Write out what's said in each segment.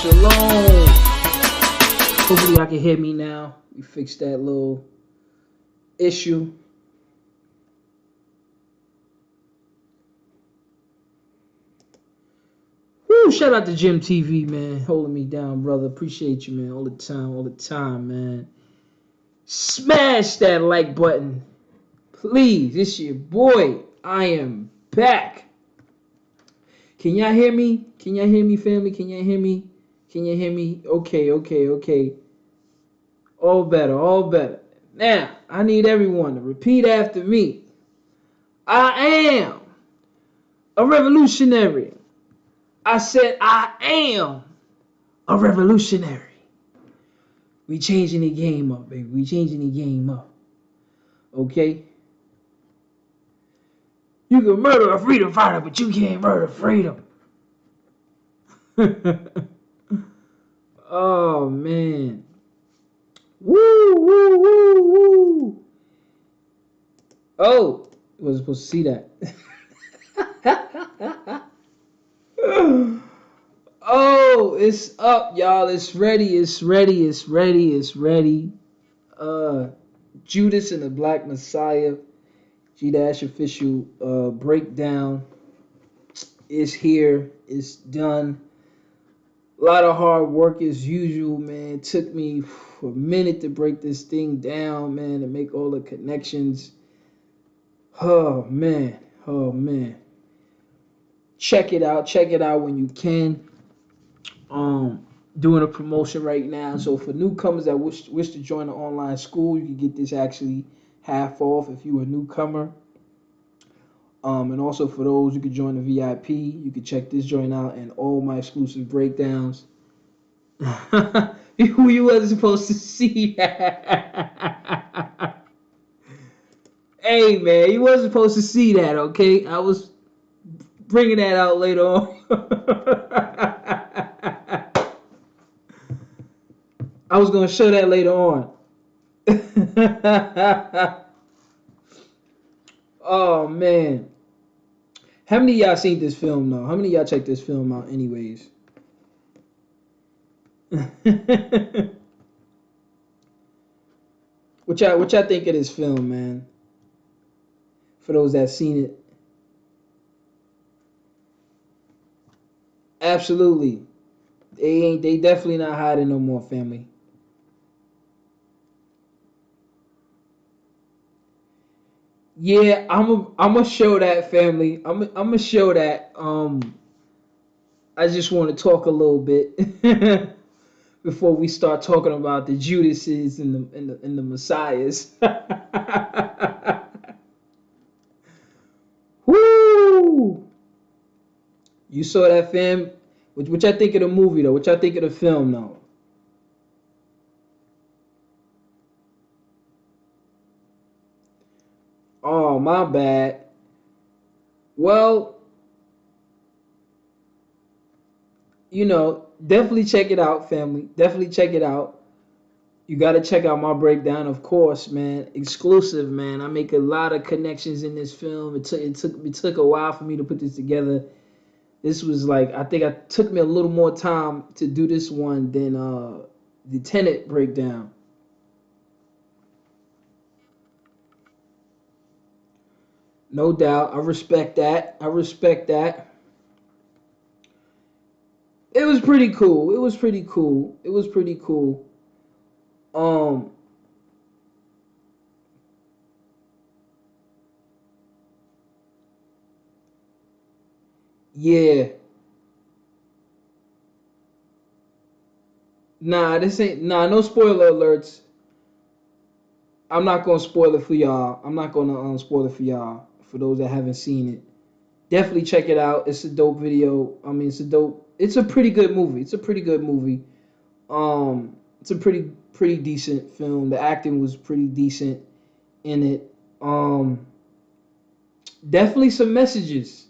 Shalom. Hopefully y'all can hear me now. We fixed that little issue. Woo, shout out to Jim TV, man. Holding me down, brother. Appreciate you, man. All the time, man. Smash that like button. Please, it's your boy. I am back. Can y'all hear me? Can y'all hear me, family? Can y'all hear me? Can you hear me? Okay. All better. Now, I need everyone to repeat after me. I am a revolutionary. I said I am a revolutionary. We changing the game up, baby. We changing the game up. Okay? You can murder a freedom fighter, but you can't murder freedom. Oh, man. Woo. Oh, I wasn't supposed to see that. Oh, it's up, y'all. It's ready. Judas and the Black Messiah, G-Dash official breakdown is here. It's done. A lot of hard work as usual, man. It took me a minute to break this thing down, man, to make all the connections. Oh, man. Check it out when you can. Doing a promotion right now. So for newcomers that wish to join the online school, you can get this actually half off if you're a newcomer. And also for those who could join the VIP, you can check this joint out and all my exclusive breakdowns. You wasn't supposed to see that. Hey man, you wasn't supposed to see that, okay? I was bringing that out later on. I was going to show that later on. Oh, man. How many of y'all seen this film, though? How many of y'all checked this film out anyways? What y'all think of this film, man? For those that seen it. Absolutely. They definitely not hiding no more, family. Yeah, I'm gonna show that, family. I'm gonna show that. I just want to talk a little bit before we start talking about the Judases and the Messiahs. Woo! You saw that, fam? What y'all think of the movie though? What y'all think of the film though? Oh, my bad. Well, definitely check it out, family. Definitely check it out. You got to check out my breakdown, of course, man. Exclusive, man. I make a lot of connections in this film. It took a while for me to put this together. This was like, I think it took me a little more time to do this one than the Tenet breakdown. No doubt. I respect that. It was pretty cool. Um, yeah. No spoiler alerts. I'm not gonna spoil it for y'all. I'm not gonna spoil it for y'all. For those that haven't seen it, definitely check it out. It's a dope video. I mean, It's a pretty good movie. It's a pretty decent film. The acting was pretty decent in it. Definitely some messages.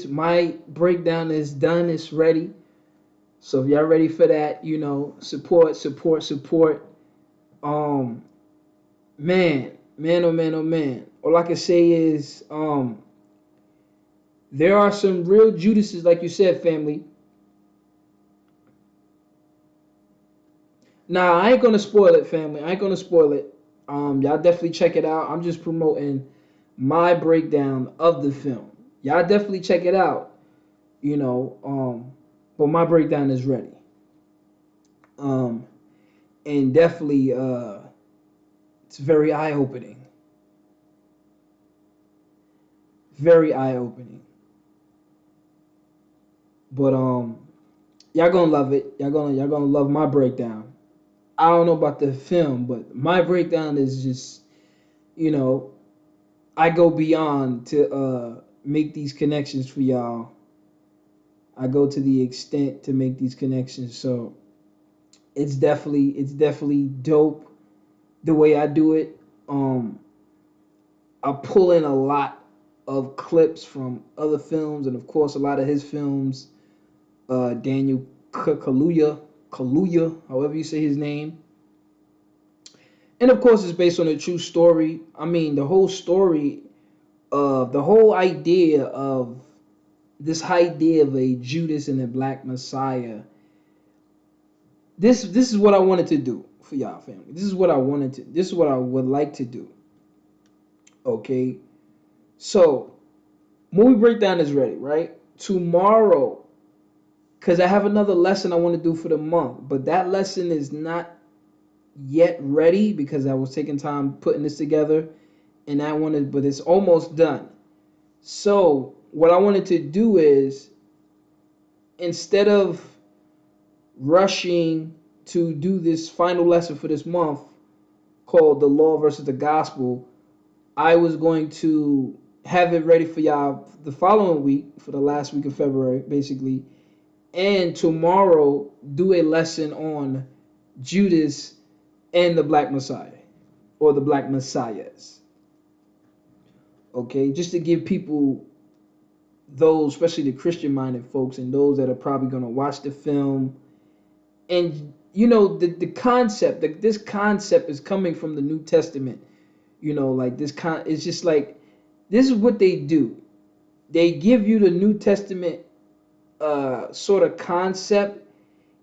My breakdown is done. It's ready. So if y'all ready for that, support. Um, man. All I can say is, there are some real Judases, like you said, family. Nah, I ain't gonna spoil it, family. I ain't gonna spoil it. Y'all definitely check it out. I'm just promoting my breakdown of the film. Y'all definitely check it out. You know, but my breakdown is ready. Um, and definitely, it's very eye opening. Very eye opening. But y'all gonna love it. Y'all gonna love my breakdown. I don't know about the film, but my breakdown is just, you know, I go beyond to make these connections for y'all. I go to the extent to make these connections. So it's definitely dope the way I do it. Um, I pull in a lot of clips from other films, and of course a lot of his films. Daniel Kaluuya, however you say his name, and of course it's based on a true story. I mean, the whole story of the whole idea of this idea of a Judas and a Black Messiah. This is what I wanted to do for y'all family. This is what I wanted to. This is what I would like to do. Okay, so movie breakdown is ready, right? Tomorrow, because I have another lesson I want to do for the month, but that lesson is not yet ready because I was taking time putting this together, and I wanted, but it's almost done. So what I wanted to do is, instead of rushing to do this final lesson for this month called the law versus the gospel, I was going to have it ready for y'all the following week, for the last week of February, basically. And tomorrow, do a lesson on Judas and the Black Messiah, or the Black Messiahs. Okay, just to give people, those, especially the Christian minded folks, and those that are probably going to watch the film, and you know the concept, this concept is coming from the New Testament. You know, like it's just like, this is what they do. They give you the New Testament sort of concept,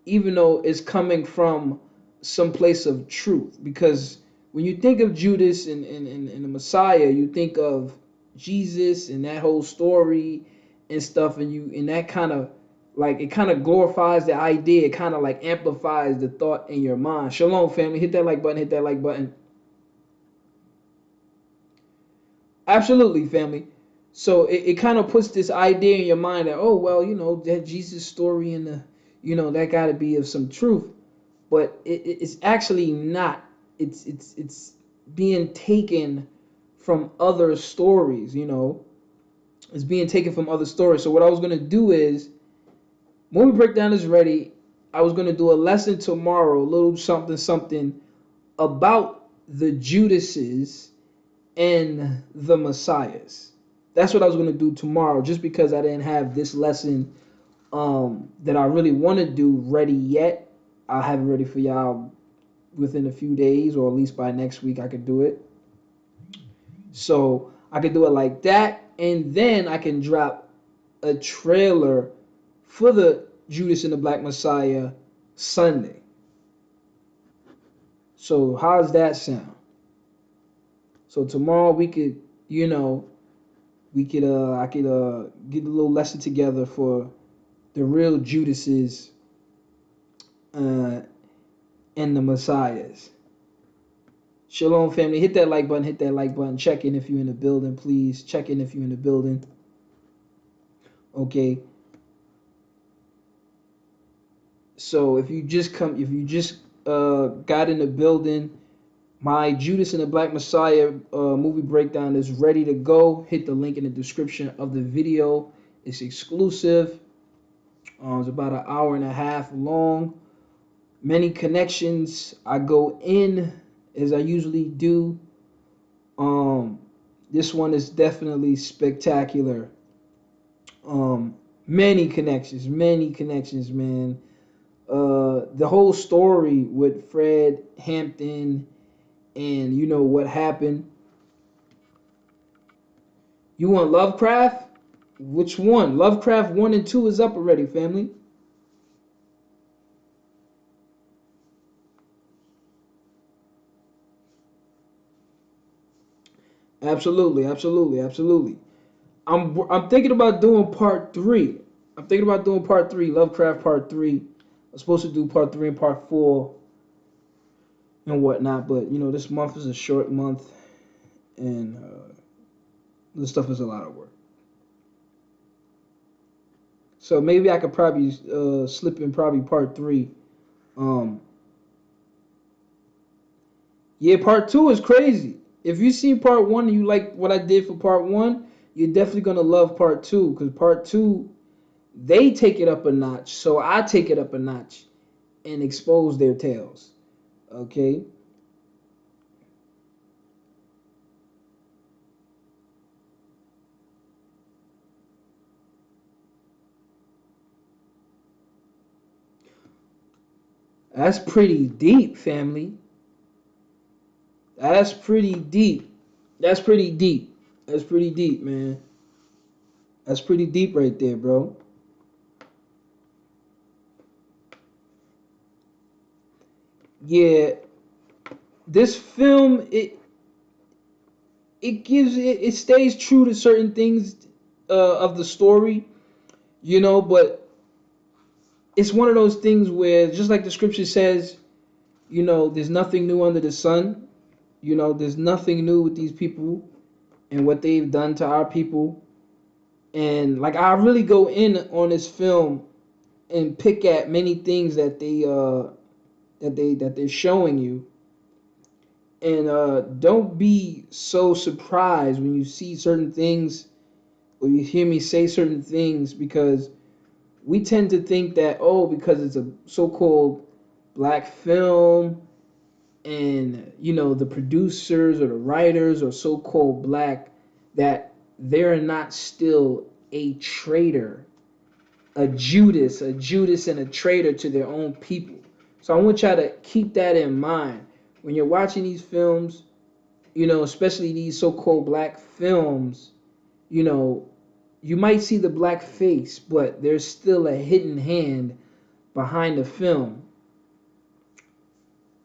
even though it's coming from some place of truth. Because when you think of Judas and the Messiah, you think of Jesus and that whole story and stuff, and that kind of, like, it kind of glorifies the idea. It kind of like amplifies the thought in your mind. Shalom, family. Hit that like button. Hit that like button. Absolutely, family. So it kind of puts this idea in your mind that, oh well, that Jesus story and that got to be of some truth, but it's actually not. It's being taken from other stories. It's being taken from other stories. So what I was gonna do is, movie breakdown is ready. I was gonna do a lesson tomorrow, a little something something about the Judases and the Messiahs. That's what I was going to do tomorrow, just because I didn't have this lesson that I really want to do ready yet. I'll have it ready for y'all within a few days, or at least by next week I could do it. So I could do it like that, and then I can drop a trailer for the Judas and the Black Messiah Sunday. So how's that sound? So tomorrow we could, I could get a little lesson together for the real Judases uh, and the Messiahs. Shalom, family. Hit that like button. Hit that like button. Check in if you're in the building, please. Check in if you're in the building. Okay. So if you just got in the building, my Judas and the Black Messiah movie breakdown is ready to go. Hit the link in the description of the video. It's exclusive. It's about an hour and a half long. Many connections. I go in as I usually do. Um, this one is definitely spectacular. Many connections, man. The whole story with Fred Hampton, and what happened. You want Lovecraft? Which one? Lovecraft 1 and 2 is up already, family. Absolutely, absolutely, absolutely. I'm thinking about doing part three. I'm thinking about doing part three, Lovecraft part three. I'm supposed to do part three and part four and whatnot, but you know this month is a short month, and this stuff is a lot of work. So maybe I could probably slip in probably part three. Um, yeah, part two is crazy. If you see part one and you like what I did for part one, you're definitely gonna love part two because part two they take it up a notch, so I take it up a notch and expose their tails. Okay, that's pretty deep, family. That's pretty deep. That's pretty deep. That's pretty deep, man. That's pretty deep right there, bro. Yeah, this film it stays true to certain things of the story, you know, but it's one of those things where just like the scripture says, you know, there's nothing new under the sun. You know, there's nothing new with these people and what they've done to our people. And like I really go in on this film and pick at many things that they're showing you. And don't be so surprised when you see certain things or you hear me say certain things because we tend to think that oh because it's a so-called black film and you know the producers or the writers are so-called black that they're not still a traitor, a Judas and a traitor to their own people. So I want y'all to keep that in mind when you're watching these films, you know, especially these so-called black films, you know, you might see the black face, but there's still a hidden hand behind the film.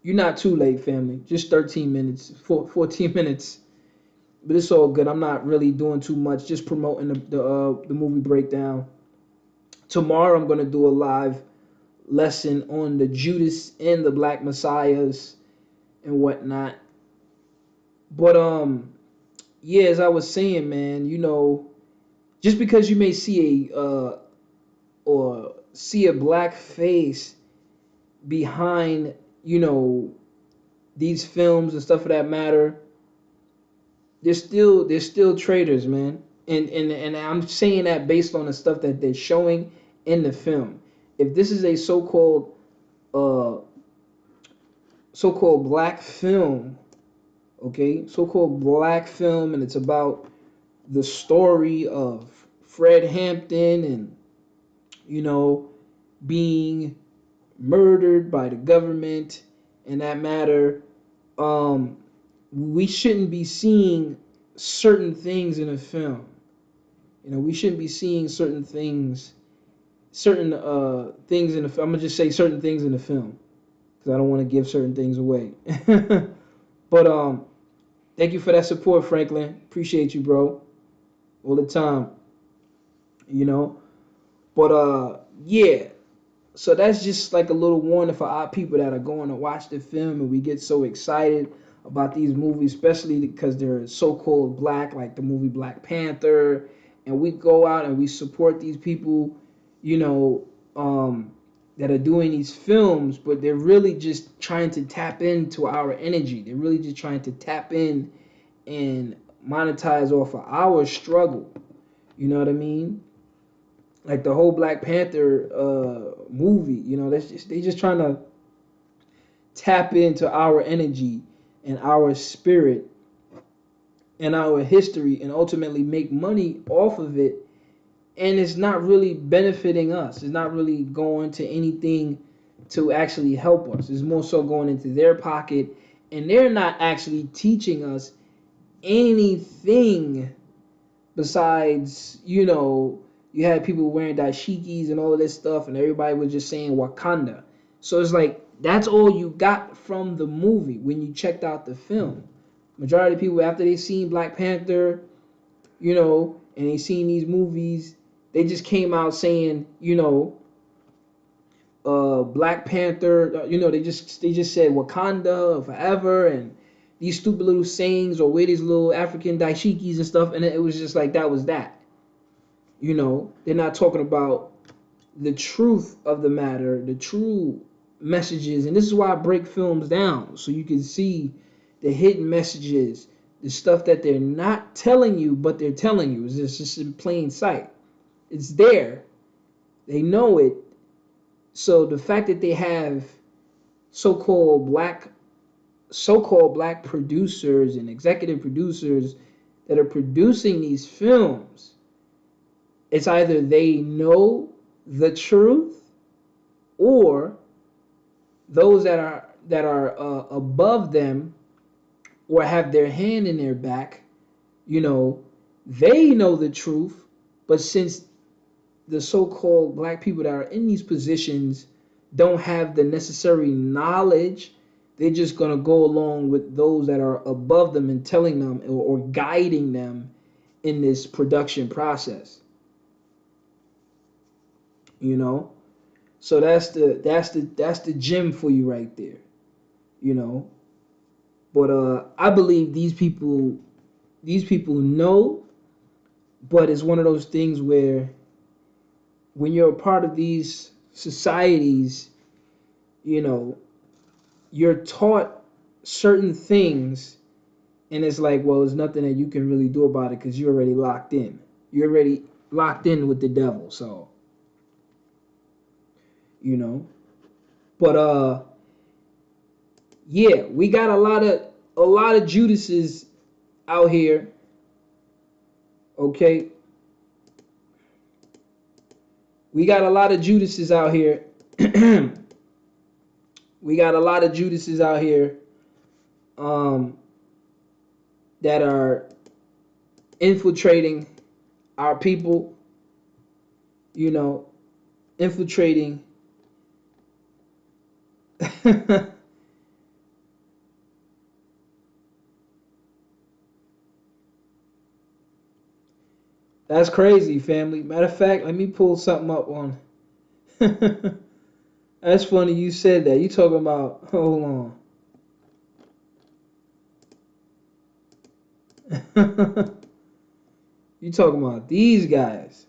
You're not too late, family. Just 13 minutes, 14 minutes. But it's all good. I'm not really doing too much. Just promoting the movie breakdown. Tomorrow I'm gonna do a live lesson on the Judas and the Black Messiahs and whatnot. But yeah, as I was saying, man, you know, just because you may see a or see a black face behind, you know, these films and stuff of that matter, they're still traitors, man. And I'm saying that based on the stuff that they're showing in the film. If this is a uh so-called black film, okay, so-called black film, and it's about the story of Fred Hampton and you know being murdered by the government and that matter, um, we shouldn't be seeing certain things in a film. You know, we shouldn't be seeing certain things in the. I'm gonna just say certain things in the film because I don't want to give certain things away. But thank you for that support, Franklin. Appreciate you, bro, all the time. You know, but yeah. So that's just like a little warning for our people that are going to watch the film, and we get so excited about these movies, especially because they're so-called black, like the movie Black Panther, and we go out and we support these people, you know, that are doing these films, but they're really just trying to tap into our energy. They're really just trying to tap in and monetize off of our struggle. You know what I mean? Like the whole Black Panther movie, you know, that's just they just trying to tap into our energy and our spirit and our history and ultimately make money off of it, and it's not really benefiting us. It's not really going to anything to actually help us. It's more so going into their pocket, and they're not actually teaching us anything besides, you know, you had people wearing dashikis and all of this stuff, and everybody was just saying Wakanda. So it's like that's all you got from the movie when you checked out the film. Majority of people, after they seen Black Panther, and they seen these movies, they just came out saying, Black Panther, they just said Wakanda forever and these stupid little sayings, or wear these little African dashikis and stuff, and it was just like that was that. They're not talking about the truth of the matter, the true messages, and this is why I break films down so you can see the hidden messages, the stuff that they're not telling you, but they're telling you. It's just in plain sight. It's there. They know it. So the fact that they have so-called black producers and executive producers that are producing these films, it's either they know the truth, or those that are above them or have their hand in their back, they know the truth, but since the so-called black people that are in these positions don't have the necessary knowledge, they're just going to go along with those that are above them and telling them, or guiding them in this production process. So that's the gem for you right there. you know but I believe these people know, but it's one of those things where when you're a part of these societies, you know you're taught certain things, and it's like, well, there's nothing that you can really do about it because you're already locked in. You're already locked in with the devil. So, you know. But yeah, we got a lot of Judases out here. Okay. We got a lot of Judases out here. We got a lot of Judases out here um that are infiltrating our people, you know, infiltrating That's crazy, family. Matter of fact, let me pull something up on. That's funny you said that. You talking about? Hold on. You talking about these guys?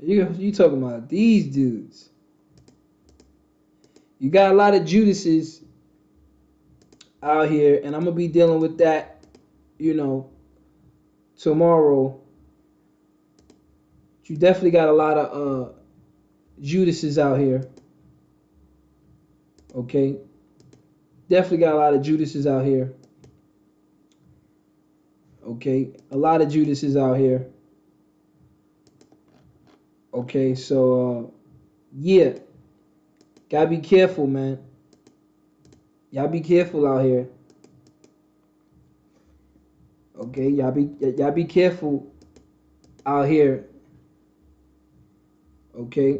You talking about these dudes? You got a lot of Judases out here, and I'm gonna be dealing with that, you know, tomorrow. You definitely got a lot of Judases out here. Okay, definitely got a lot of Judases out here. Okay, a lot of Judases out here. Okay, so yeah, gotta be careful, man. Y'all be careful out here. Okay, y'all be careful out here. Okay,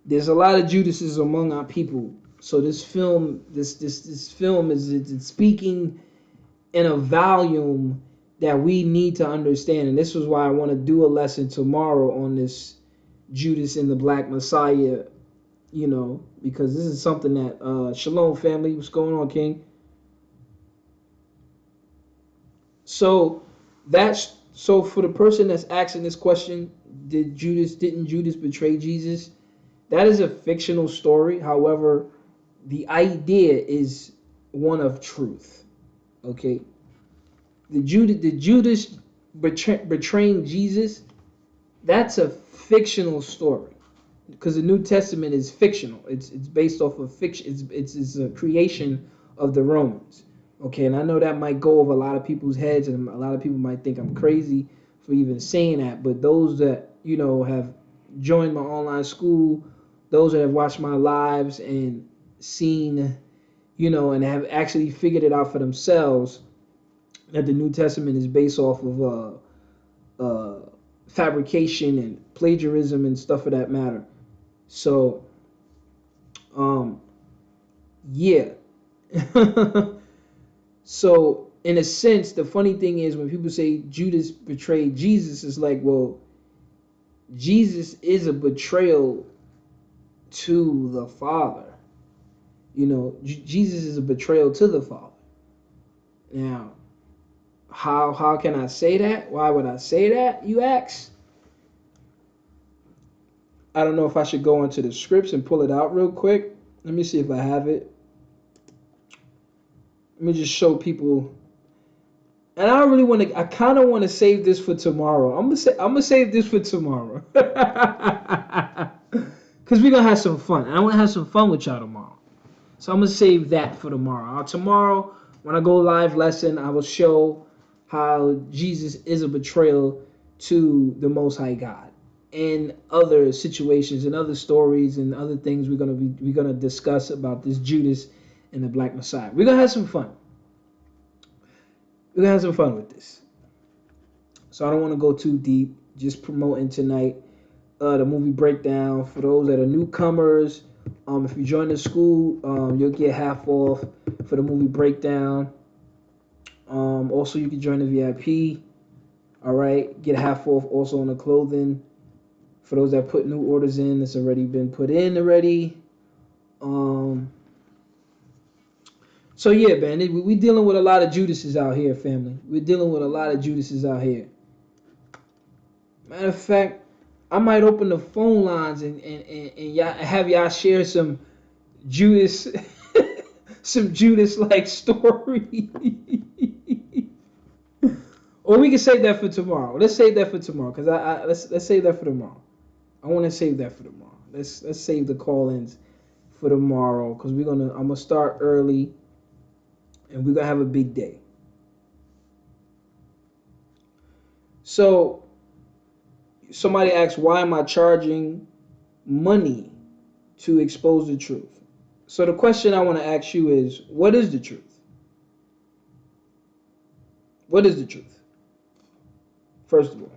there's a lot of Judases among our people. So this film is it's speaking in a volume that we need to understand, and this is why I want to do a lesson tomorrow on this Judas and the Black Messiah. Because this is something that Shalom family, what's going on, King? So for the person that's asking this question, didn't Judas betray Jesus? That is a fictional story. However, the idea is one of truth. Okay, the Judas betraying Jesus, that's a fictional story because the New Testament is fictional. It's based off of fiction. It's a creation of the Romans. Okay, and I know that might go over a lot of people's heads, and a lot of people might think I'm crazy for even saying that. But those that have joined my online school, those that have watched my lives and seen, and have actually figured it out for themselves, that the New Testament is based off of fabrication and plagiarism and stuff of that matter. So, yeah. So, in a sense, the funny thing is when people say Judas betrayed Jesus, it's like, well, Jesus is a betrayal to the Father. You know, Jesus is a betrayal to the Father. Now, how can I say that? Why would I say that, you ask? I don't know if I should go into the scripts and pull it out real quick. Let me see if I have it. Let me just show people. And I don't really want to. I kind of want to save this for tomorrow. I'm gonna save this for tomorrow. Cause we're gonna have some fun. And I want to have some fun with y'all tomorrow. So I'm gonna save that for tomorrow. Tomorrow, when I go live lesson, I will show how Jesus is a betrayal to the Most High God, and other situations and other stories and other things we're gonna discuss about this Judas and the Black Messiah. We're gonna have some fun. We're gonna have some fun with this. So I don't want to go too deep. Just promoting tonight the movie breakdown for those that are newcomers. If you join the school, you'll get half off for the movie breakdown. Also, you can join the VIP. All right, get half off also on the clothing. For those that put new orders in, it's already been put in already. So yeah, man, we dealing with a lot of Judases out here, family. We're dealing with a lot of Judases out here. Matter of fact, I might open the phone lines and y'all have y'all share some Judas, some Judas like story. Or we can save that for tomorrow. Let's save that for tomorrow, cause let's save that for tomorrow. I want to save that for tomorrow. Let's save the call-ins for tomorrow, cause I'm gonna start early, and we're gonna have a big day. So somebody asked, why am I charging money to expose the truth? So the question I want to ask you is, what is the truth? What is the truth? First of all,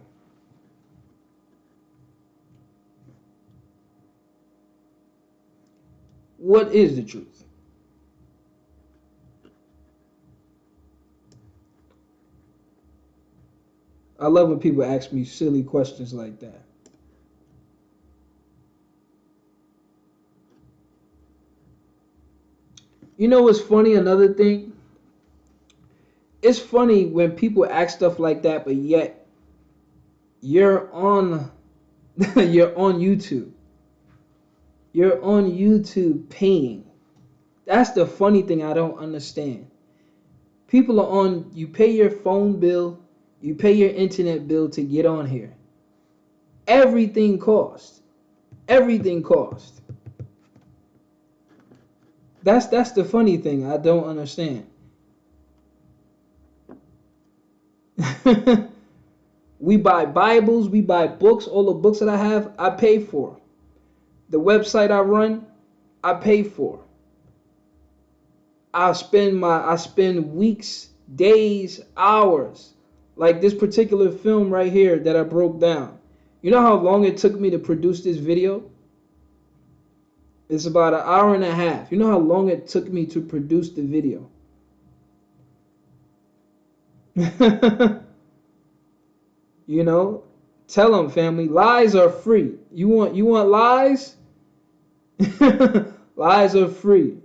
what is the truth? I love when people ask me silly questions like that. You know what's funny? Another thing, it's funny when people ask stuff like that, but yet you're on you're on YouTube. You're on YouTube paying. That's the funny thing I don't understand. People are on, you pay your phone bill, you pay your internet bill to get on here. Everything costs. Everything costs. That's the funny thing I don't understand. We buy Bibles, we buy books, all the books that I have, I pay for. The website I run, I pay for. I spend weeks, days, hours. Like this particular film right here that I broke down. You know how long it took me to produce this video? It's about an hour and a half. You know how long it took me to produce the video? You know, tell them, family, lies are free. You want lies? Lies are free.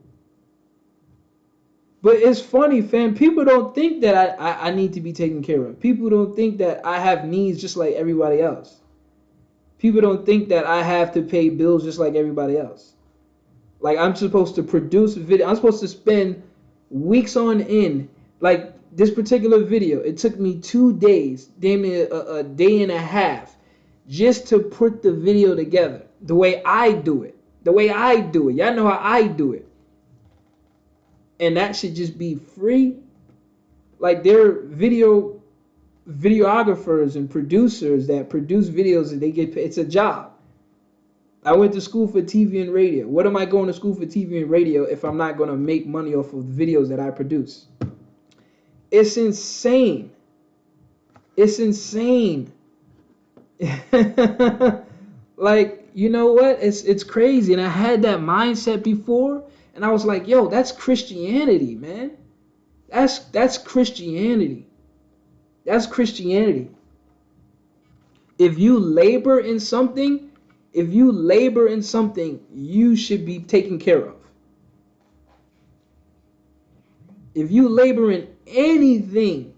But it's funny, fam. People don't think that I need to be taken care of. People don't think that I have needs just like everybody else. People don't think that I have to pay bills just like everybody else. Like I'm supposed to produce a video. I'm supposed to spend weeks on end. Like this particular video, it took me 2 days, damn near a day and a half, just to put the video together. The way I do it. The way I do it. Y'all know how I do it. And that should just be free. Like there are videographers and producers that produce videos and they get paid. It's a job. I went to school for TV and radio. What am I going to school for TV and radio if I'm not going to make money off of the videos that I produce? It's insane. It's insane. Like, you know what? It's crazy. And I had that mindset before, And I was like, yo, that's Christianity, man. That's Christianity. That's Christianity. If you labor in something, you should be taken care of. If you labor in anything,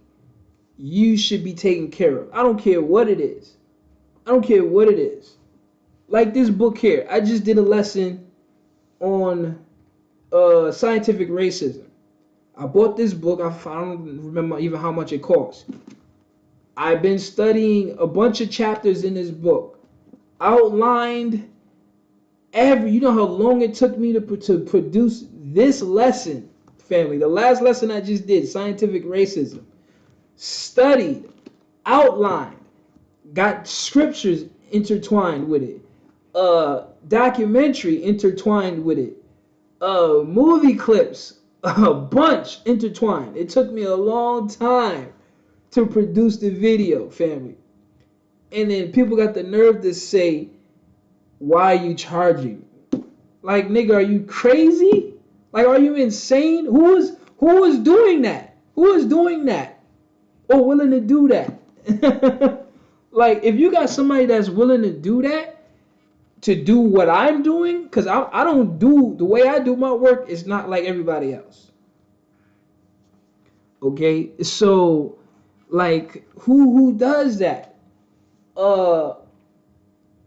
you should be taken care of. I don't care what it is. I don't care what it is. Like this book here. I just did a lesson on scientific racism. I bought this book. I don't remember even how much it cost. I've been studying a bunch of chapters in this book. Outlined you know how long it took me to produce this lesson, family. The last lesson I just did, scientific racism. Studied, outlined, got scriptures intertwined with it, documentary intertwined with it, movie clips, a bunch intertwined. It took me a long time to produce the video, family. And then people got the nerve to say, why are you charging? Like, nigga, are you crazy? Like, are you insane? Who is doing that? Who is doing that? Or willing to do that? Like, if you got somebody that's willing to do that, to do what I'm doing, because I don't do, the way I do my work is not like everybody else. Okay? So, like, who does that?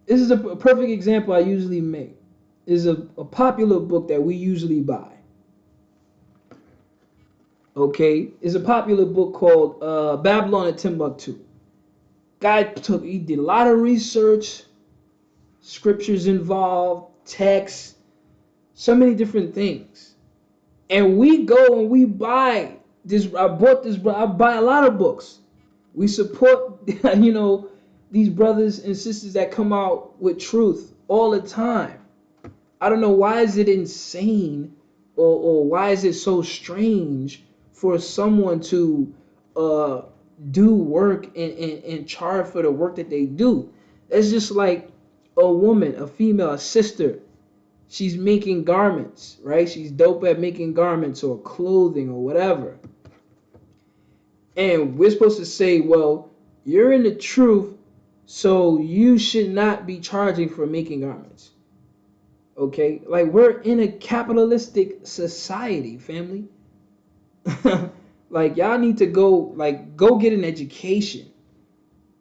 This is a perfect example I usually make. This is a popular book that we usually buy. Okay? It's a popular book called Babylon and Timbuktu. He did a lot of research, scriptures involved, texts, so many different things. And we go and we buy this. I buy a lot of books. We support, you know, these brothers and sisters that come out with truth all the time. I don't know, why is it insane or why is it so strange for someone to do work and charge for the work that they do? It's just like a woman, a female, a sister. She's making garments, right? She's dope at making garments or clothing or whatever. And we're supposed to say, well, you're in the truth, so you should not be charging for making garments. Okay? Like, we're in a capitalistic society, family. Like, y'all need to go get an education.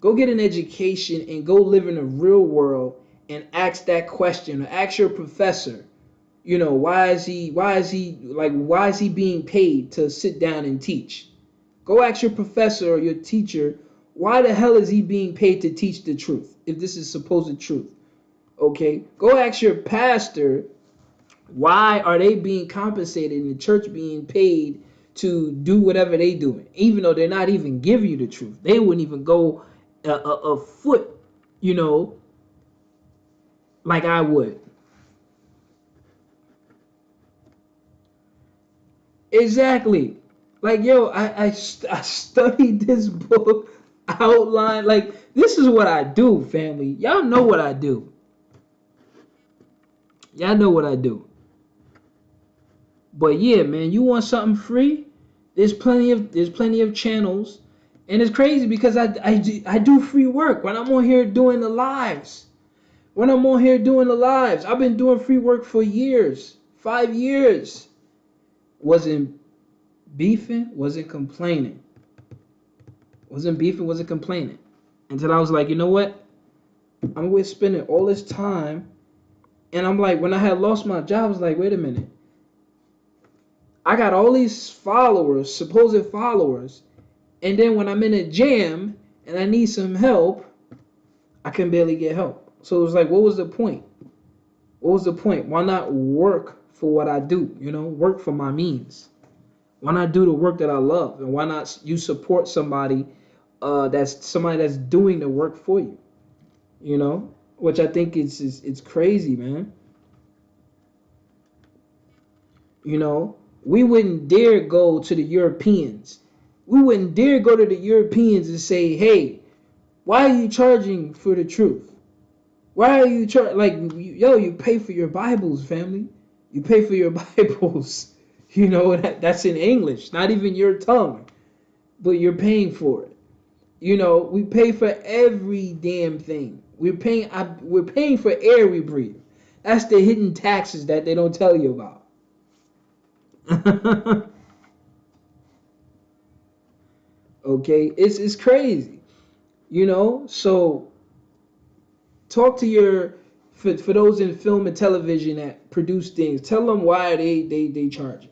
Go get an education and go live in the real world and ask that question, or ask your professor, you know, why is he being paid to sit down and teach? Go ask your professor or your teacher, why the hell is he being paid to teach the truth if this is supposed truth? Okay? Go ask your pastor, why are they being compensated and the church being paid to do whatever they doing, even though they're not even giving you the truth? They wouldn't even go a foot, you know, like I would. Exactly. Like, yo, I studied this book, outline. Like, this is what I do, family. Y'all know what I do. Y'all know what I do. But yeah, man, you want something free? There's plenty of channels, and it's crazy because I do free work when I'm on here doing the lives. I've been doing free work for years, 5 years. Wasn't beefing, wasn't complaining. Until I was like, you know what? I'm going to spend all this time. And I'm like, when I had lost my job, I was like, wait a minute. I got all these followers, supposed followers. And then when I'm in a jam and I need some help, I can barely get help. So it was like, what was the point? Why not work for what I do? You know, work for my means. Why not do the work that I love? And why not you support somebody that's doing the work for you? You know, which I think it's crazy, man. You know, we wouldn't dare go to the Europeans. We wouldn't dare go to the Europeans and say, hey, why are you charging for the truth? Why are you charging? Like, yo, you pay for your Bibles, family. You pay for your Bibles. You know, that's in English, not even your tongue, but you're paying for it. You know, we pay for every damn thing. We're paying for air we breathe. That's the hidden taxes that they don't tell you about. Okay, it's crazy. You know, so talk to your for those in film and television that produce things. Tell them why they charging.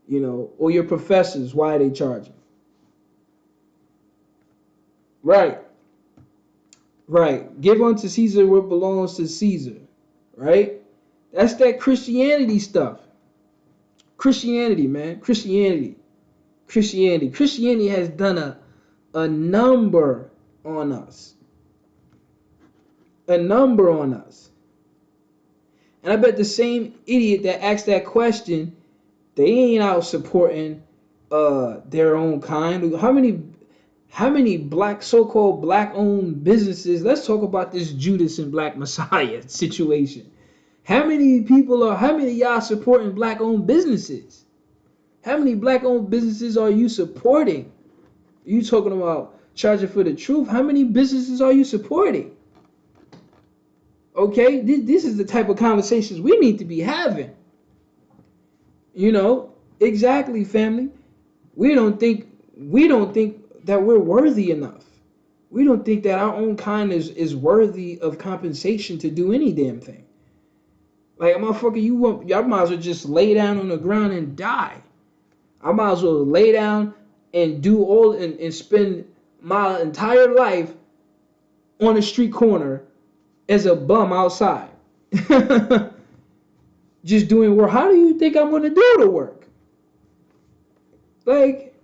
You know, or your professors why they charging. Right, right. Give unto Caesar what belongs to Caesar. Right. That's that Christianity stuff. Christianity, man. Christianity. Christianity. Christianity has done a number on us. A number on us. And I bet the same idiot that asked that question, they ain't out supporting their own kind. How many black so-called black owned businesses? Let's talk about this Judas and Black Messiah situation. How many of y'all supporting black owned businesses? How many black owned businesses are you supporting? You talking about charging for the truth? How many businesses are you supporting? Okay, this is the type of conversations we need to be having. You know, exactly, family. We don't think that we're worthy enough. We don't think that our own kind is worthy of compensation to do any damn thing. Like, motherfucker, y'all might as well just lay down on the ground and die. I might as well lay down and do all and spend my entire life on a street corner as a bum outside. Just doing work. How do you think I'm gonna do the work? Like,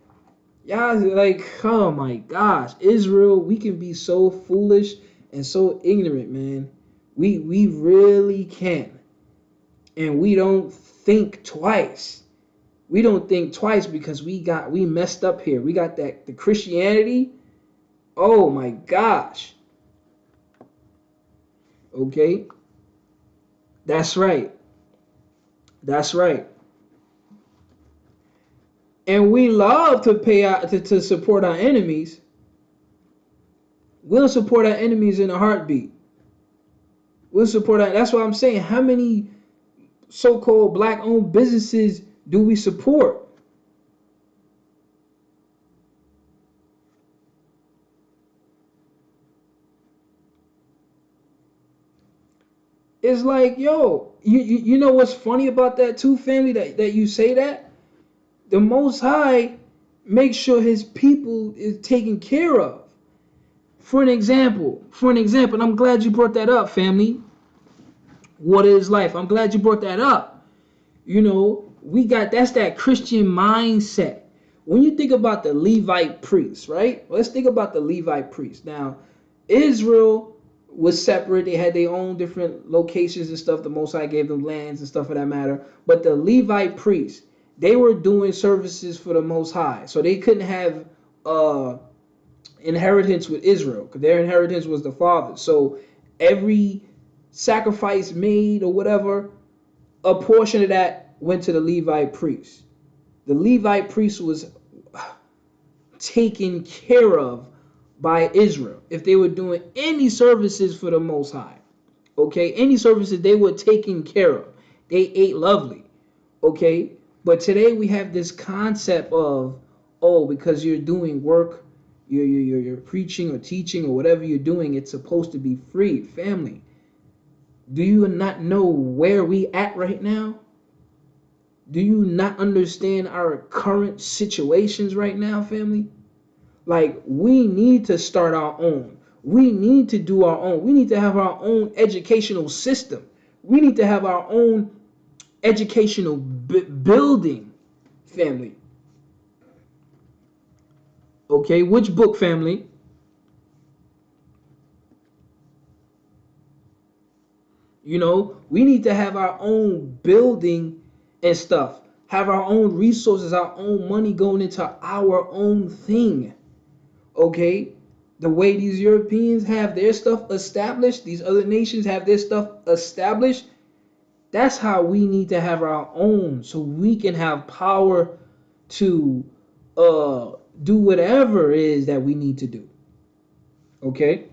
y'all, like, oh my gosh, Israel, we can be so foolish and so ignorant, man. We really can. And we don't think twice. We don't think twice because we messed up here. We got the Christianity. Oh my gosh. Okay? That's right. That's right. And we love to pay out to support our enemies. We'll support our enemies in a heartbeat. We'll support our, that's what I'm saying. How many so-called black-owned businesses do we support? It's like, yo, you know what's funny about that too, family, that you say that? The Most High makes sure his people is taken care of. For an example, and I'm glad you brought that up, family. What is life? I'm glad you brought that up. You know, that's that Christian mindset. When you think about the Levite priests, right? Let's think about the Levite priests. Now, Israel was separate. They had their own different locations and stuff. The Most High gave them lands and stuff for that matter. But the Levite priests, they were doing services for the Most High. So they couldn't have inheritance with Israel because their inheritance was the father. So every sacrifice made or whatever, a portion of that went to the Levite priest. The Levite priest was taken care of by Israel if they were doing any services for the Most High. Okay, any services they were taken care of. They ate lovely. Okay, but today we have this concept of, oh, because you're doing work, you're preaching or teaching or whatever you're doing, it's supposed to be free. Family, do you not know where we at right now? Do you not understand our current situations right now, family? Like, we need to start our own. We need to do our own. We need to have our own educational system. We need to have our own educational building, family. Okay, which book, family? You know, we need to have our own building and stuff. Have our own resources, our own money going into our own thing. Okay? The way these Europeans have their stuff established, these other nations have their stuff established, That's how we need to have our own, so we can have power to do whatever it is that we need to do. Okay?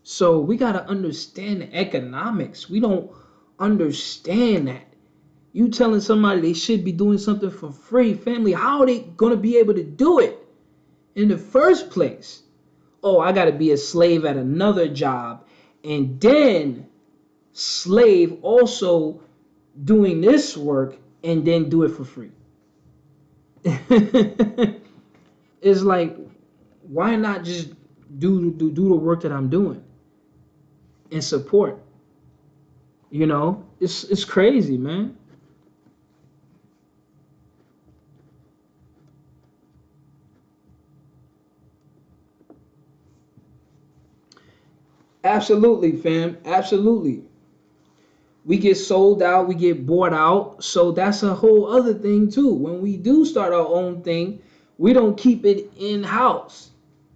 So we got to understand the economics. We don't understand that. You telling somebody they should be doing something for free, family, how are they going to be able to do it in the first place? Oh, I got to be a slave at another job, and then slave also doing this work, and then do it for free. It's like, why not just do the work that I'm doing and support? It's crazy, man. Absolutely, fam. Absolutely. We get sold out, we get bought out. So that's a whole other thing too. When we do start our own thing, we don't keep it in house.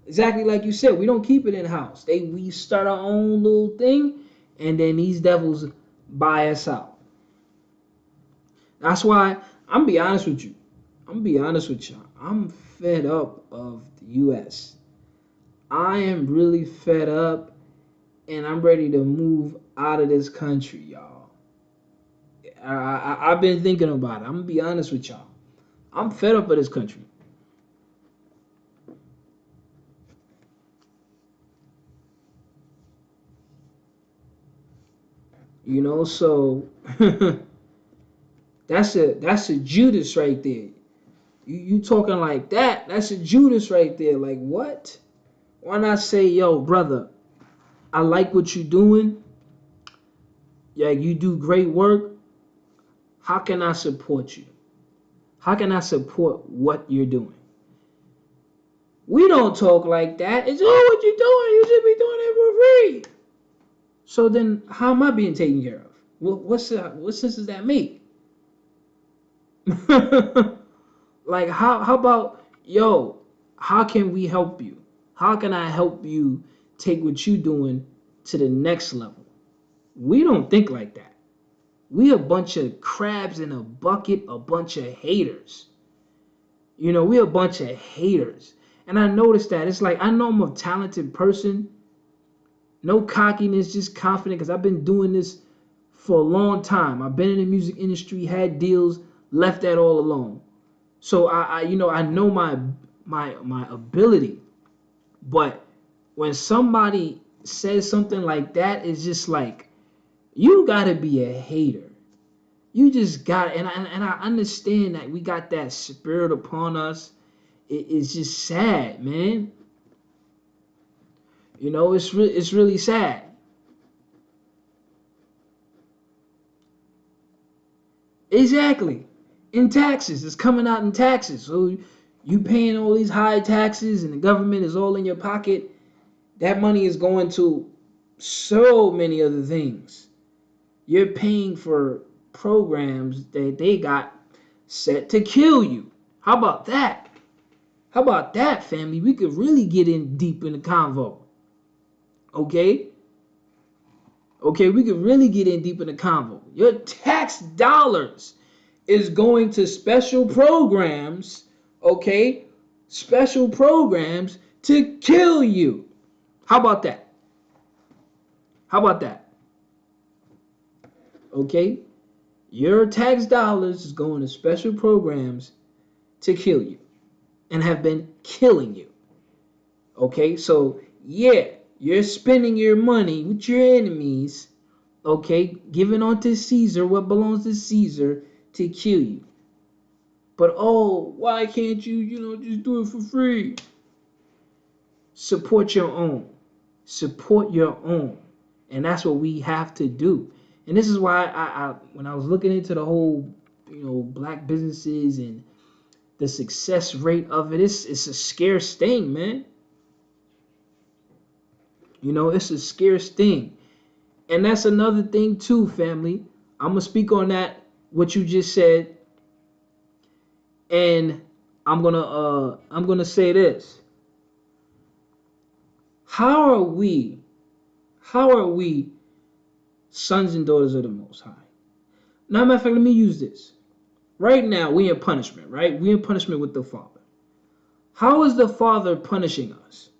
Exactly like you said, we don't keep it in house. We start our own little thing, and then these devils buy us out. That's why I'm be honest with you. I'm be honest with y'all. I'm fed up of the U.S. I am really fed up, and I'm ready to move out of this country, y'all. I've been thinking about it. I'm gonna be honest with y'all. I'm fed up of this country. So that's a Judas right there. You talking like that? That's a Judas right there. Like what? Why not say, yo, brother, I like what you're doing. Yeah, you do great work. How can I support you? How can I support what you're doing? We don't talk like that. It's, oh, what you doing? You should be doing it for free. So then, how am I being taken care of? What sense does that make? Like, how about, yo, how can we help you? How can I help you take what you're doing to the next level? We don't think like that. We a bunch of crabs in a bucket, a bunch of haters. We a bunch of haters. And I noticed that. It's like, I know I'm a talented person. No cockiness, just confident, because I've been doing this for a long time. I've been in the music industry, had deals, left that all alone. So I know my ability. But when somebody says something like that, it's just like, you gotta be a hater. You just got, and I understand that we got that spirit upon us. It's just sad, man. It's really sad. Exactly. In taxes, it's coming out in taxes. So you paying all these high taxes, and the government is all in your pocket. That money is going to so many other things. You're paying for programs that they got set to kill you. How about that? How about that, family? We could really get in deep in the convo. Okay? Okay, we could really get in deep in the convo. Your tax dollars is going to special programs, okay? Special programs to kill you. How about that? How about that? Okay? Your tax dollars is going to special programs to kill you and have been killing you. Okay? So, yeah, you're spending your money with your enemies, okay? Giving unto Caesar what belongs to Caesar to kill you. But oh, why can't you, just do it for free? Support your own. Support your own. And that's what we have to do. And this is why when I was looking into the whole, black businesses and the success rate of it, it's a scarce thing, man. It's a scarce thing. And that's another thing too, family. I'm gonna speak on that, what you just said, and I'm gonna say this. How are we Sons and daughters of the Most High. Now, matter of fact, let me use this. Right now, we in punishment, right? We in punishment with the Father. How is the Father punishing us?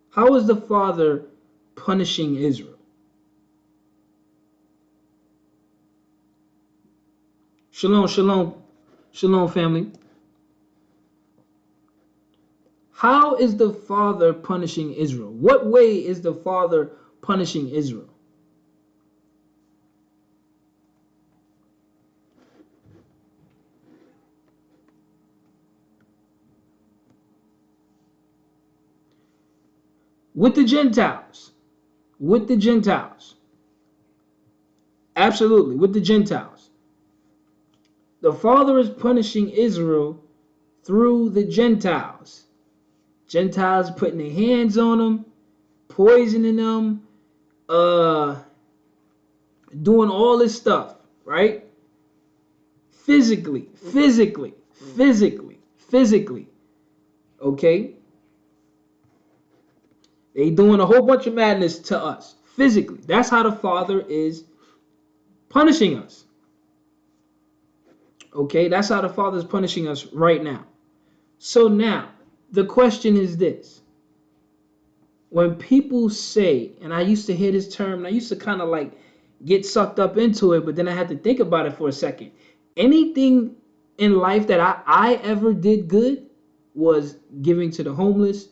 How is the Father punishing Israel? Shalom, shalom, shalom, family. How is the Father punishing Israel? What way is the Father punishing Israel? With the Gentiles. With the Gentiles. Absolutely, with the Gentiles. The Father is punishing Israel through the Gentiles. Gentiles putting their hands on them, poisoning them, doing all this stuff, right? Physically. Okay? They doing a whole bunch of madness to us, physically. That's how the Father is punishing us. Okay? That's how the Father is punishing us right now. So now, the question is this. When people say, and I used to hear this term, and I used to kind of like get sucked up into it, but then I had to think about it for a second. Anything in life that I ever did good was giving to the homeless,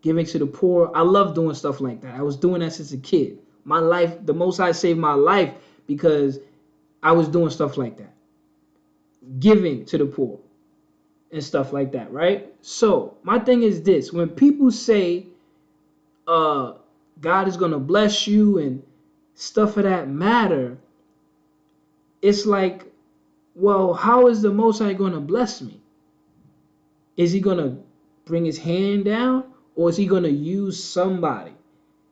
giving to the poor. I love doing stuff like that. I was doing that since a kid. My life, the Most High saved my life because I was doing stuff like that. Giving to the poor and stuff like that, right? So my thing is this. When people say, God is going to bless you and stuff of that matter, it's like, well, how is the Most High going to bless me? Is he going to bring his hand down, or is he going to use somebody?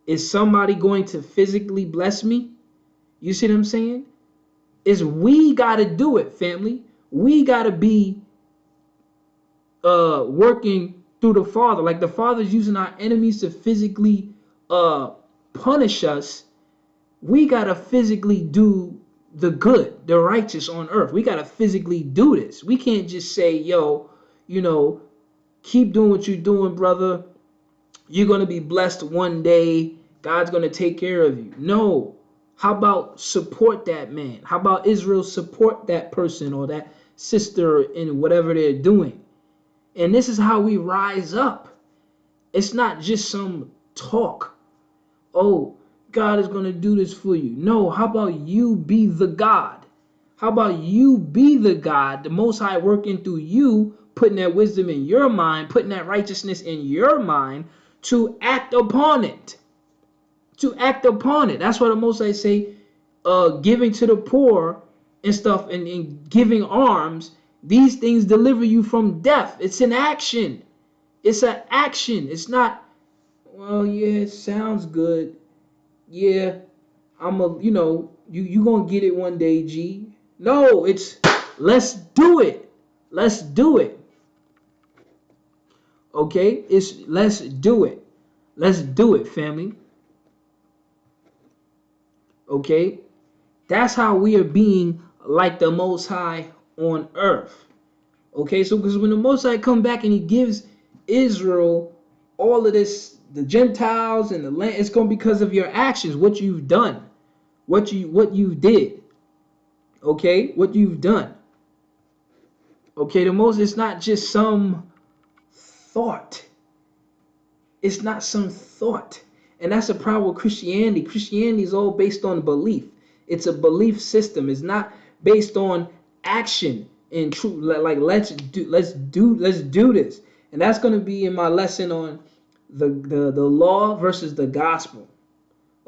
Is somebody going to physically bless me? You see what I'm saying? We got to do it, family. We got to be working through the Father. Like the Father's using our enemies to physically punish us. We got to physically do the good, the righteous on earth. We got to physically do this. We can't just say, yo, keep doing what you're doing, brother. You're going to be blessed one day. God's going to take care of you. No. How about support that man? How about Israel support that person or that sister in whatever they're doing? And this is how we rise up. It's not just some talk. Oh, God is going to do this for you. No, how about you be the God? How about you be the God, the Most High working through you, putting that wisdom in your mind, putting that righteousness in your mind to act upon it. To act upon it. That's why the Most High say, giving to the poor and stuff and giving alms, these things deliver you from death. It's an action. It's an action. It's not, well, yeah, it sounds good. Yeah, you gonna get it one day, G. No, it's let's do it. Let's do it. Okay? Let's do it. Let's do it, family. Okay? That's how we are being like the Most High on earth. Okay? So because when the Most High come back and he gives Israel all of this, the Gentiles and the land, it's going to be because of your actions, what you've done, what you did. Okay? What you've done. Okay? It's not just some thought. It's not some thought. And that's the problem with Christianity. Christianity is all based on belief. It's a belief system. It's not based on action and truth. Like let's do this. And that's going to be in my lesson on the law versus the gospel.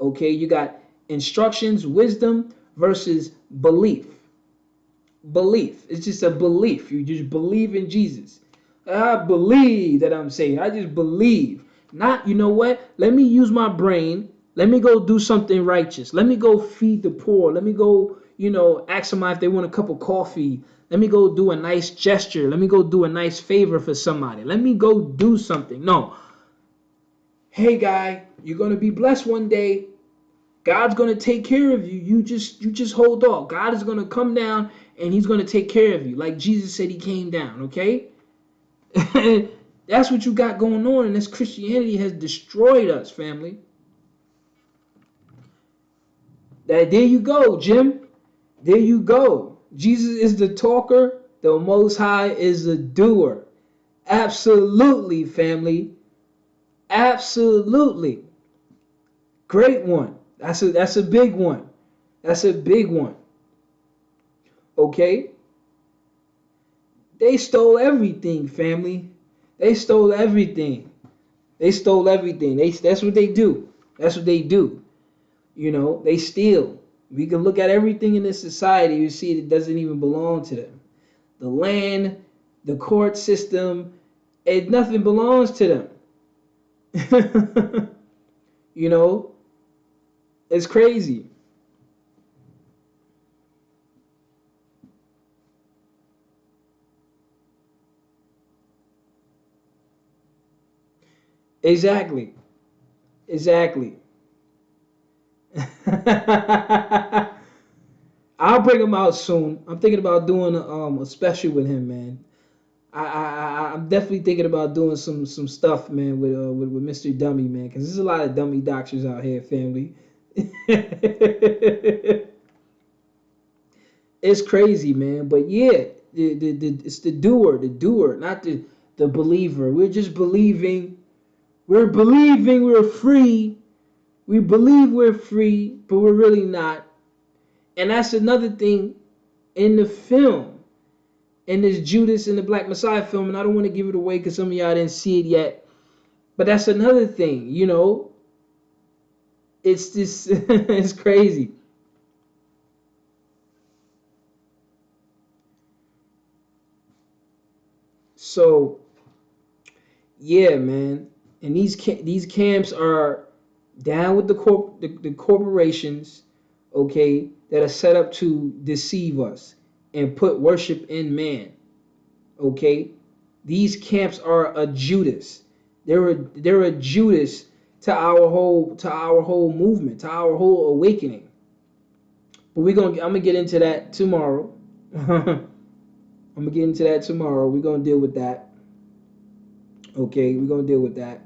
Okay, you got instructions, wisdom versus belief. Belief. It's just a belief. You just believe in Jesus. I believe that I'm saved. I just believe. Not, you know what? Let me use my brain. Let me go do something righteous. Let me go feed the poor. Let me go, ask somebody if they want a cup of coffee. Let me go do a nice gesture. Let me go do a nice favor for somebody. Let me go do something. No. Hey, guy, you're going to be blessed one day. God's gonna take care of you. You just hold on. God is gonna come down and He's gonna take care of you, like Jesus said He came down. Okay, that's what you got going on, and this Christianity has destroyed us, family. That there you go, Jim. There you go. Jesus is the talker. The Most High is the doer. Absolutely, family. Absolutely. Great one. That's a big one. That's a big one. Okay? They stole everything, family. They stole everything. They stole everything. That's what they do. That's what they do. You know, they steal. We can look at everything in this society, you see it doesn't even belong to them. The land, the court system, nothing belongs to them. You know, it's crazy. Exactly. Exactly. I'll bring him out soon. I'm thinking about doing a special with him, man. I'm definitely thinking about doing some stuff, man, with Mr. Dummy, man, because there's a lot of dummy doctors out here, family. It's crazy, man. But yeah, it's the doer, not the believer. We're just believing. We're believing we're free. We believe we're free, but we're really not. And that's another thing in the film, in this Judas and the Black Messiah film. And I don't want to give it away because some of y'all didn't see it yet. But that's another thing, you know. It's just it's crazy. So yeah, man. And these camps are down with the corporations, okay, that are set up to deceive us and put worship in man, okay. These camps are a Judas. They're a Judas to our whole movement, to our whole awakening. But I'm gonna get into that tomorrow. I'm gonna get into that tomorrow. We're gonna deal with that. Okay, we're gonna deal with that.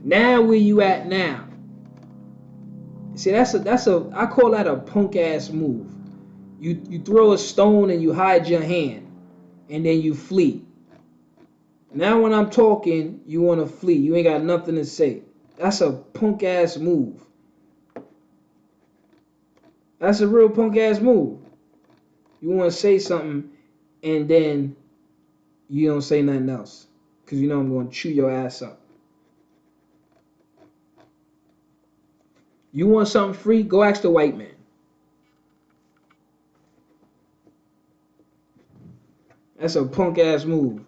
Now where you at now? See, that's a I call that a punk ass move. You throw a stone and you hide your hand and then you flee. Now when I'm talking, you want to flee. You ain't got nothing to say. That's a punk ass move. That's a real punk ass move. You want to say something and then you don't say nothing else because you know I'm going to chew your ass up. You want something free? Go ask the white man. That's a punk ass move.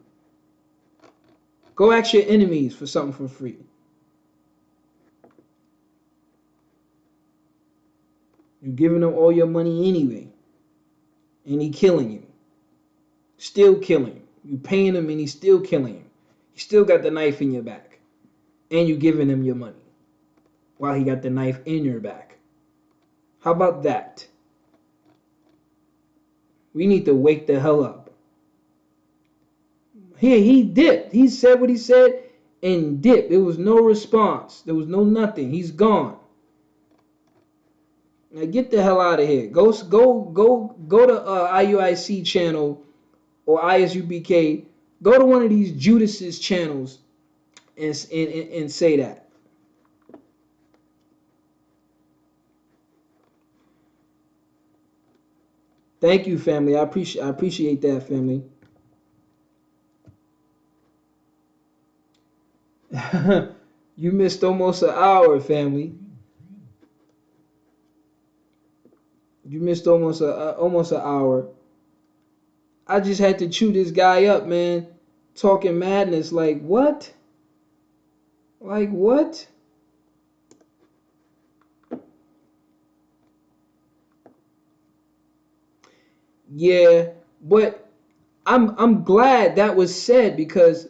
Go ask your enemies for something for free. You're giving them all your money anyway, and he killing you. Still killing you. You paying him and he's still killing you. He still got the knife in your back, and you giving him your money while he got the knife in your back. How about that? We need to wake the hell up. He dipped. He said what he said and dipped. There was no response. There was no nothing. He's gone. Now get the hell out of here. Go to IUIC channel or ISUBK. Go to one of these Judas's channels and say that. Thank you, family. I appreciate that, family. You missed almost an hour, family. You missed almost an hour. I just had to chew this guy up, man. Talking madness, like what? Like what? Yeah, but I'm glad that was said because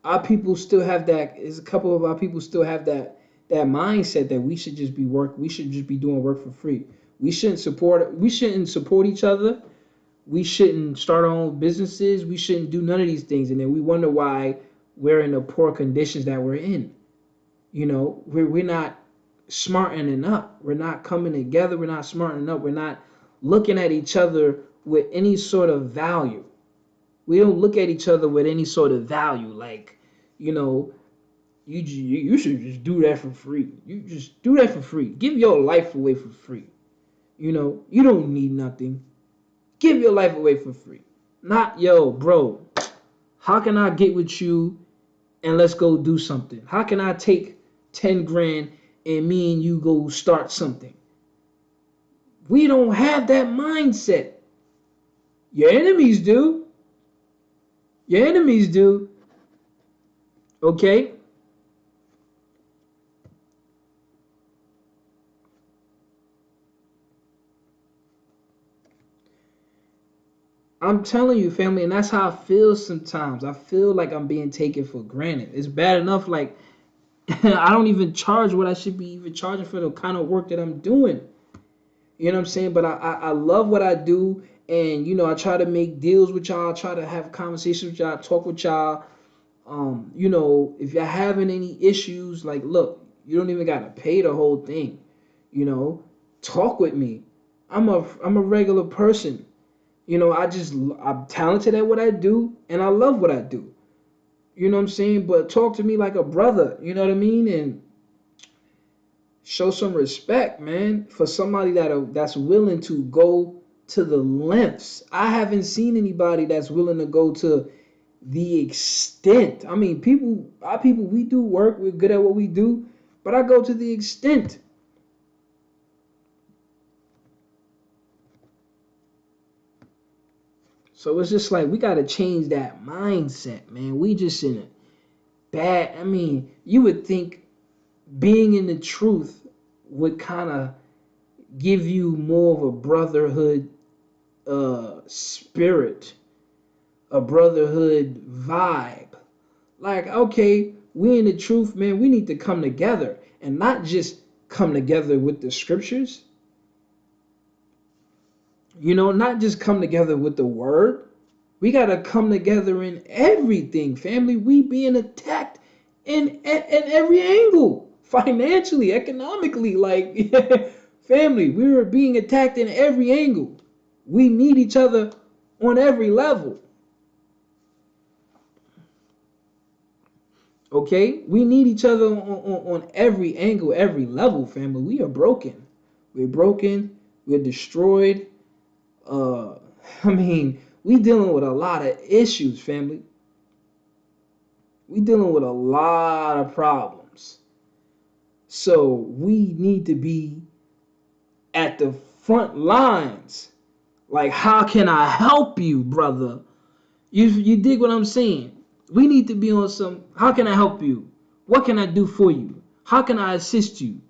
our people still have that. Is a couple of our people still have that mindset that we should just be work. We should just be doing work for free. We shouldn't support. We shouldn't support each other. We shouldn't start our own businesses. We shouldn't do none of these things. And then we wonder why we're in the poor conditions that we're in. You know, we're not smartening up. We're not coming together. We're not smartening up. We're not looking at each other with any sort of value. We don't look at each other with any sort of value. Like, you know, you should just do that for free. You just do that for free. Give your life away for free. You know, you don't need nothing. Give your life away for free. Not, yo, bro, how can I get with you and let's go do something? How can I take 10 grand and me and you go start something? We don't have that mindset. Your enemies do. Your enemies do. Okay? I'm telling you, family, and that's how I feel sometimes. I feel like I'm being taken for granted. It's bad enough, like, I don't even charge what I should be even charging for the kind of work that I'm doing. You know what I'm saying? But I love what I do. And, you know, I try to make deals with y'all, try to have conversations with y'all, talk with y'all. You know, if you're having any issues, like, look, you don't even got to pay the whole thing. You know, talk with me. I'm a regular person. You know, I'm talented at what I do and I love what I do. You know what I'm saying? But talk to me like a brother, you know what I mean? And show some respect, man, for somebody that's willing to go to the lengths. I haven't seen anybody that's willing to go to the extent. I mean, our people, we do work, we're good at what we do, but I go to the extent. So it's just like we gotta change that mindset, man. We just in a bad. I mean, you would think being in the truth would kind of give you more of a brotherhood spirit, a brotherhood vibe. Like, okay, we in the truth, man. We need to come together and not just come together with the scriptures. You know, not just come together with the word. We gotta come together in everything, family. We being attacked in every angle, financially, economically, like family. We were being attacked in every angle. We need each other on every level. Okay, we need each other on every angle, every level, family. We are broken. We're broken. We're destroyed. Uh, I mean, we dealing with a lot of issues, family. We dealing with a lot of problems. So we need to be at the front lines. Like, how can I help you, brother? You dig what I'm saying? We need to be on some. How can I help you? What can I do for you? How can I assist you?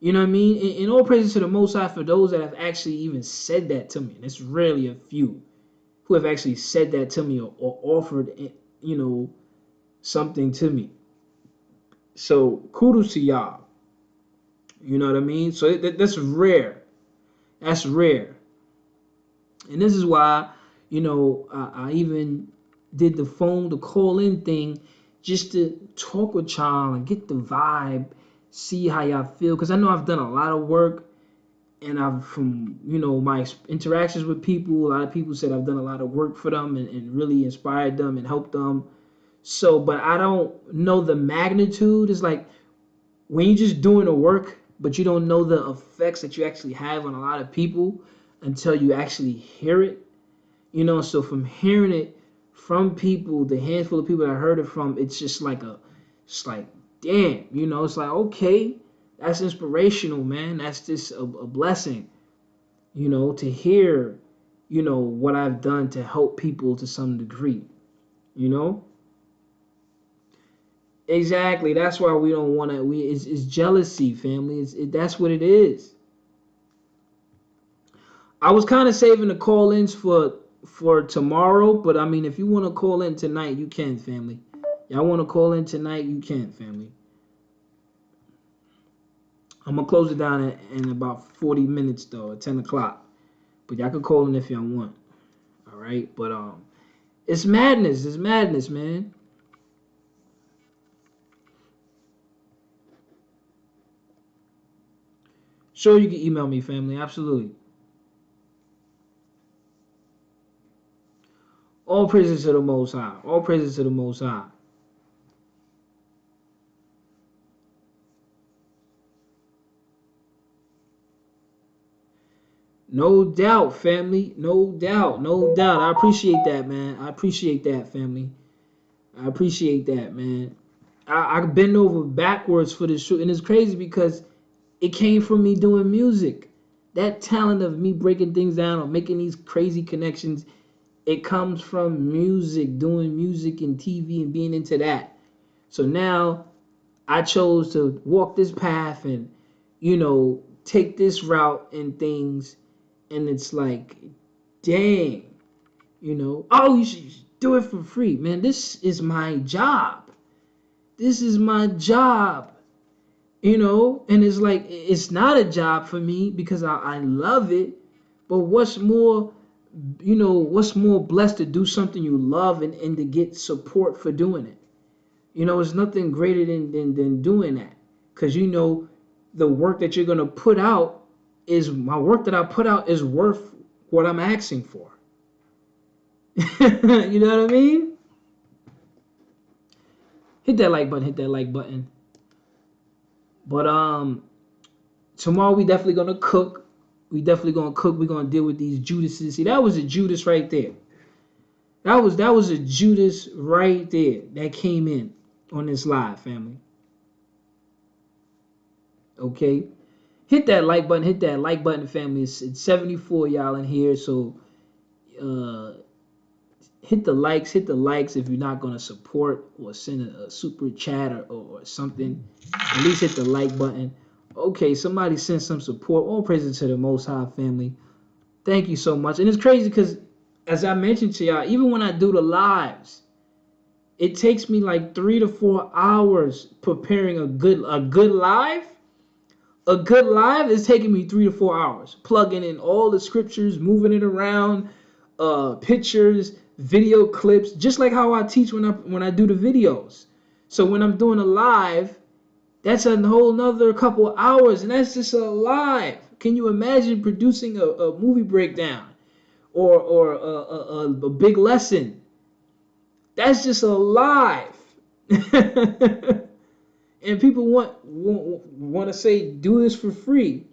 You know what I mean? In all praises to the Most High for those that have actually even said that to me. And it's rarely a few who have actually said that to me or offered, you know, something to me. So kudos to y'all. You know what I mean? So that's rare. That's rare. And this is why, you know, I even did the call in thing just to talk with y'all and get the vibe, see how y'all feel. Because I know I've done a lot of work and I've, from, you know, my interactions with people, a lot of people said I've done a lot of work for them and really inspired them and helped them. So, but I don't know the magnitude. It's like when you're just doing the work, but you don't know the effects that you actually have on a lot of people until you actually hear it. You know, so from hearing it from people, the handful of people that I heard it from, it's just like it's like, damn, you know, it's like, okay, that's inspirational, man. That's just a blessing, you know, to hear, you know, what I've done to help people to some degree, you know. Exactly. That's why we don't want to. It's jealousy, family. That's what it is. I was kind of saving the call-ins for tomorrow, but I mean, if you want to call in tonight, you can, family. Y'all want to call in tonight? You can, family. I'm gonna close it down in about 40 minutes though, at 10 o'clock. But y'all can call in if y'all want. All right. But it's madness. It's madness, man. Sure, you can email me, family. Absolutely. All praises to the Most High. All praises to the Most High. No doubt, family. No doubt. No doubt. I appreciate that, man. I appreciate that, family. I appreciate that, man. I bend over backwards for this shoot, and it's crazy because it came from me doing music. That talent of me breaking things down or making these crazy connections, it comes from music, doing music and TV and being into that. So now I chose to walk this path and, take this route and things. And it's like, dang, oh, you should do it for free. Man, this is my job. This is my job, And it's like, it's not a job for me because I love it. But what's more blessed to do something you love and to get support for doing it? It's nothing greater than doing that. Because the work that you're gonna put out is my work that I put out is worth what I'm asking for. You know what I mean? Hit that like button, hit that like button. But tomorrow we definitely gonna cook. We definitely gonna cook. We're gonna deal with these Judases. See, that was a Judas right there. That was a Judas right there that came in on this live, family. Okay? Hit that like button, family. It's 74 y'all in here, so uh hit the likes if you're not gonna support or send a super chat or something. At least hit the like button. Okay, somebody sent some support. All praises to the Most High, family. Thank you so much. And it's crazy because, as I mentioned to y'all, even when I do the lives, it takes me like 3 to 4 hours preparing a good live. A good live is taking me 3 to 4 hours, plugging in all the scriptures, moving it around, pictures, video clips, just like how I teach when I do the videos. So when I'm doing a live, that's a whole nother couple hours, and that's just a live. Can you imagine producing a movie breakdown or a big lesson? That's just a live. And people want to say do this for free.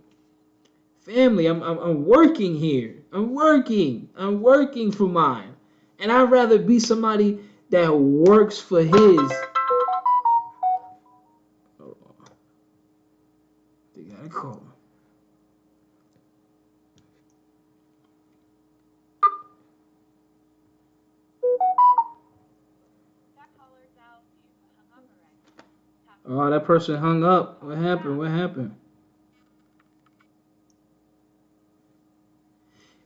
Family, I'm working here. I'm working for mine, and I'd rather be somebody that works for his. They got a call. Oh, that person hung up. What happened? What happened?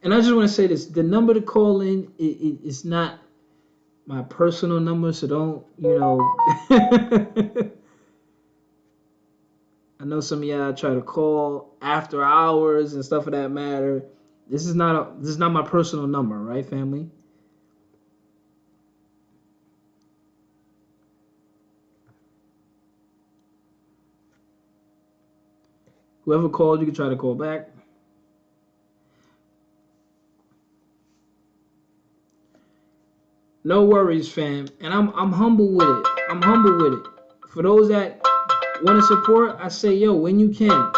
And I just want to say this: the number to call in is not my personal number, so don't I know some of y'all try to call after hours and stuff of that matter. This is not my personal number, right, family? Whoever called, you can try to call back. No worries, fam. And I'm humble with it. I'm humble with it. For those that want to support, I say, yo, when you can.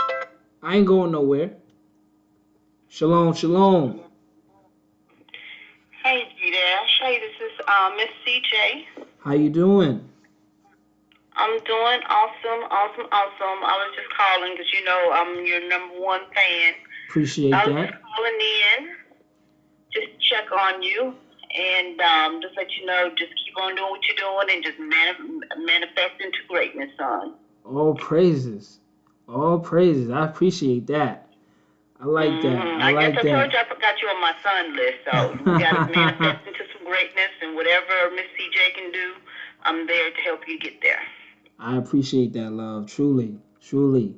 I ain't going nowhere. Shalom, shalom. Hey, Judas. Hey, this is Miss CJ. How you doing? I'm doing awesome. I was just calling because I'm your #1 fan. Appreciate I was that. just calling in just to check on you and just let you know, just keep on doing what you're doing and just manifest into greatness, son. All praises. All praises. I appreciate that. I like that. I like guess I that. told you I got you on my son list, so we got to manifest into some greatness and whatever Miss CJ can do, I'm there to help you get there. I appreciate that, love. Truly, truly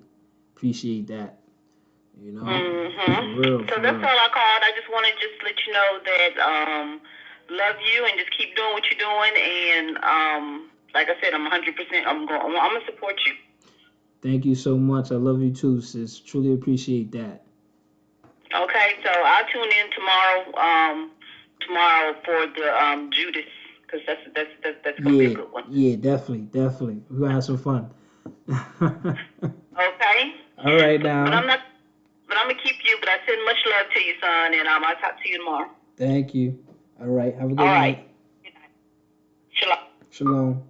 appreciate that. You know, for real, So for that's real. all I called. I just wanted to just let you know that love you and just keep doing what you're doing. And like I said, I'm 100%. I'm gonna support you. Thank you so much. I love you too, sis. Truly appreciate that. Okay, so I'll tune in tomorrow for the Judas, because that's gonna be a good one. Yeah, definitely. We're gonna have some fun. Okay. All right now. But I'm gonna keep you. But I send much love to you, son, and I'll talk to you tomorrow. Thank you. All right. Have a good All night. right. Good night. Shalom. Shalom.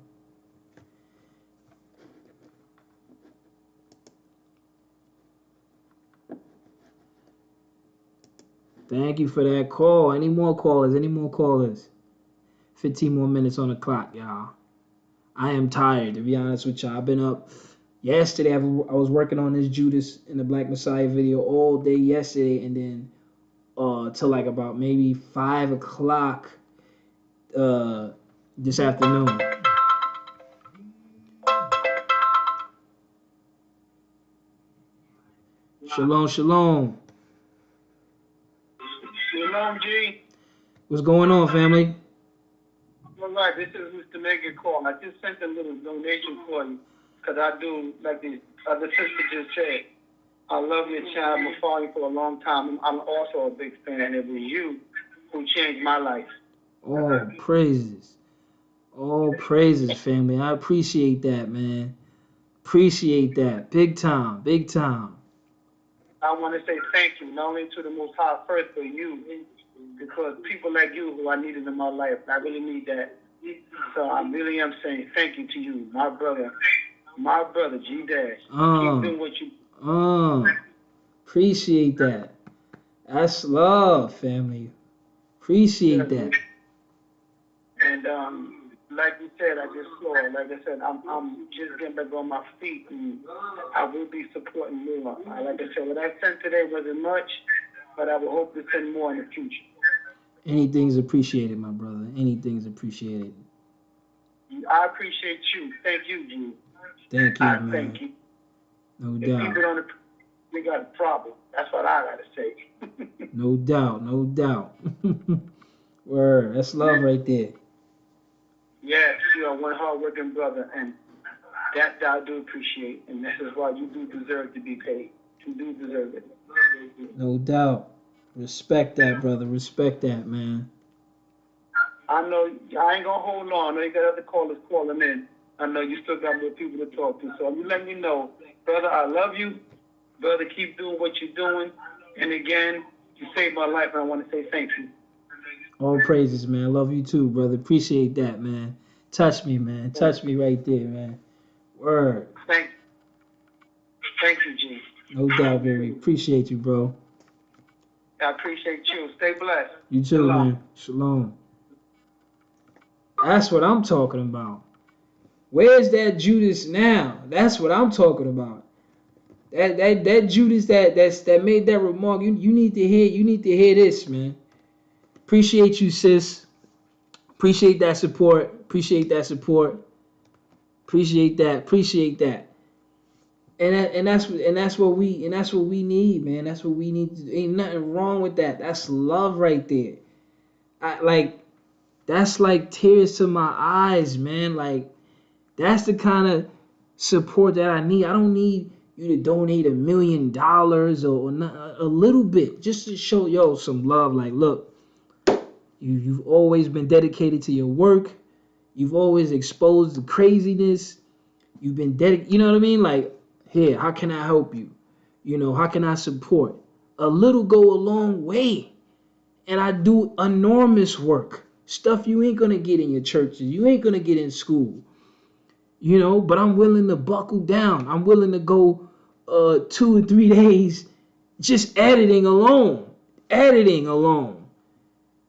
Thank you for that call. Any more callers? 15 more minutes on the clock, y'all. I am tired, to be honest with y'all. I've been up yesterday. I was working on this Judas and the Black Messiah video all day yesterday, and then till like about maybe 5 o'clock this afternoon. Shalom. Shalom, G. What's going on, family? All right, this is Mr. Mega Call. I just sent a little donation for you because I do, like the other sister just said, I love your channel. I've been following you for a long time. I'm also a big fan, and it was you who changed my life. All praises. All praises, family. I appreciate that, man. Appreciate that. Big time. I want to say thank you, not only to the Most High first, but you, because people like you who I needed in my life, I really need that. So I really am saying thank you to you, my brother, G Dash. Keep doing what you. Appreciate that. That's love, family. Appreciate that. And like you said, I just saw. Like I said, I'm just getting back on my feet, and I will be supporting more. Like I said, what I sent today wasn't much, but I will hope to send more in the future. Anything's appreciated, my brother. Anything's appreciated. I appreciate you. Thank you, G. Thank you, man. Thank you. No If doubt. people don't, we got a problem. That's what I gotta say. No doubt. Word. That's love right there. Yes, you are one hard-working brother, and that I do appreciate, and this is why you do deserve to be paid. You do deserve it. No doubt. Respect that, brother. Respect that, man. I know I ain't gonna hold on. I know you got other callers calling in. I know you still got more people to talk to. So you let me know, brother. I love you, brother. Keep doing what you're doing. And again, you saved my life, and I want to say thank you. All praises, man. Love you too, brother. Appreciate that, man. Touch me, man. Touch me right there, man. Word. Thank you, G. No doubt, baby. Appreciate you, bro. I appreciate you. Stay blessed. You too, Shalom. man. Shalom. That's what I'm talking about. Where's that Judas now? That's what I'm talking about. That Judas that made that remark. You need to hear this, man. Appreciate you, sis. Appreciate that support. Appreciate that. And that's what we need, man. That's what we need. Ain't nothing wrong with that. That's love right there. That's like tears to my eyes, man. Like, that's the kind of support that I need. I don't need you to donate $1 million or a little bit, just to show some love. Like, look, you've always been dedicated to your work. You've always exposed the craziness. You've been dedicated. You know what I mean? Like, here, how can I help you? How can I support? A little go a long way. And I do enormous work. Stuff you ain't going to get in your churches. You ain't going to get in school. But I'm willing to buckle down. I'm willing to go 2 or 3 days just editing alone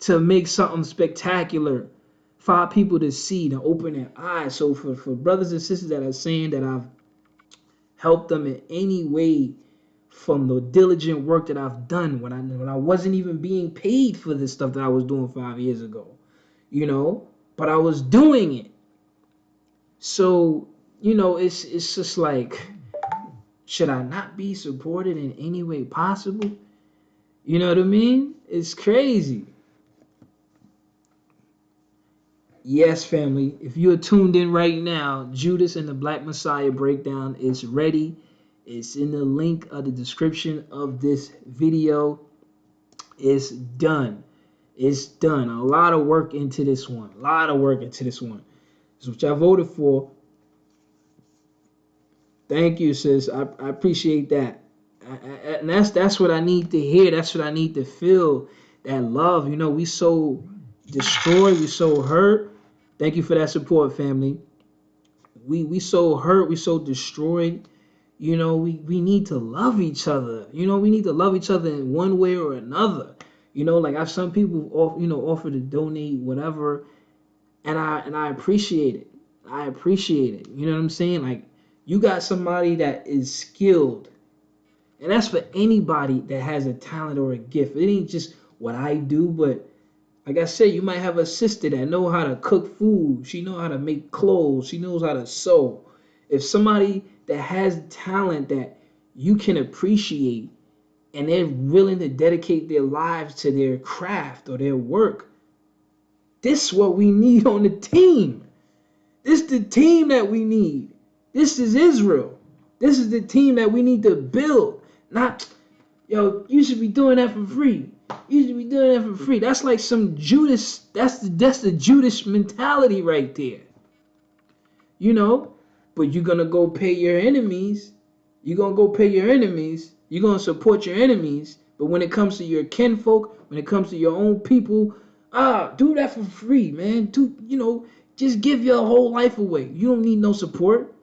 to make something spectacular for people to see, to open their eyes. So for brothers and sisters that are saying that I've helped them in any way from the diligent work that I've done when I wasn't even being paid for this stuff that I was doing 5 years ago, but I was doing it. So, it's just like, should I not be supported in any way possible? You know what I mean? It's crazy. Yes, family. If you're tuned in right now, Judas and the Black Messiah breakdown is ready. It's in the link of the description of this video. It's done. It's done. A lot of work into this one. A lot of work into this one. This is what y'all voted for. Thank you, sis. I appreciate that. And that's what I need to hear. That's what I need to feel. That love. We so destroyed. We so hurt. Thank you for that support, family. We so hurt. We so destroyed. We need to love each other. We need to love each other in one way or another. Like I've some people offer to donate whatever, and I appreciate it. I appreciate it. You know what I'm saying? Like you got somebody that is skilled, and that's for anybody that has a talent or a gift. It ain't just what I do, but like I said, you might have a sister that know how to cook food. She know how to make clothes. She knows how to sew. If somebody that has talent that you can appreciate and they're willing to dedicate their lives to their craft or their work, this is what we need on the team. This is the team that we need. This is Israel. This is the team that we need to build. Not, you should be doing that for free. You should be doing that for free. That's like some Judas. That's the Judas mentality right there. But you're gonna go pay your enemies. You're gonna go pay your enemies. You're gonna support your enemies. But when it comes to your kinfolk, when it comes to your own people, do that for free, man. Just give your whole life away. You don't need no support.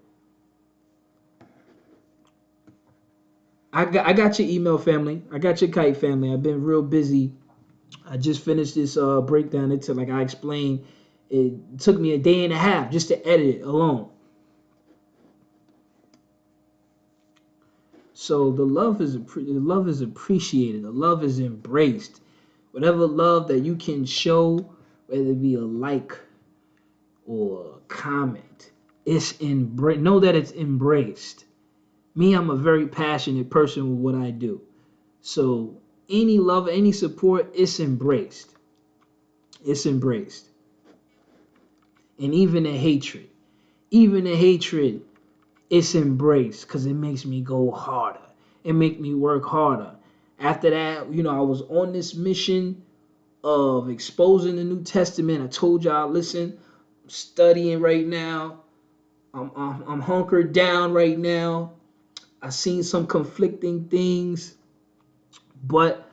I got your email, family. I got your kite, family. I've been real busy. I just finished this breakdown. It took, like I explained, it took me a day and a half just to edit it alone. So the love is appreciated. The love is embraced. Whatever love that you can show, whether it be a like or a comment, it's embraced. Know that it's embraced. Me, I'm a very passionate person with what I do. So any love, any support, it's embraced. It's embraced. And even the hatred, it's embraced because it makes me go harder. It makes me work harder. After that, I was on this mission of exposing the New Testament. I told y'all, listen, I'm studying right now. I'm hunkered down right now. I seen some conflicting things, but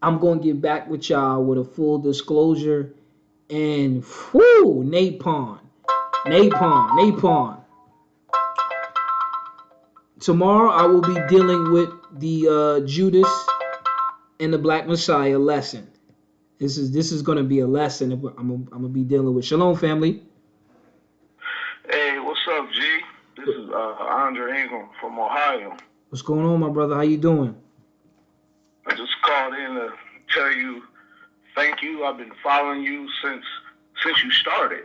I'm gonna get back with y'all with a full disclosure. And whoo, napalm. Tomorrow I will be dealing with the Judas and the Black Messiah lesson. This is gonna be a lesson I'm gonna be dealing with. Shalom, family. Hey, what's up, G? This is Andre Ingram from Ohio. What's going on, my brother? How you doing? I just called in to tell you thank you. I've been following you since you started.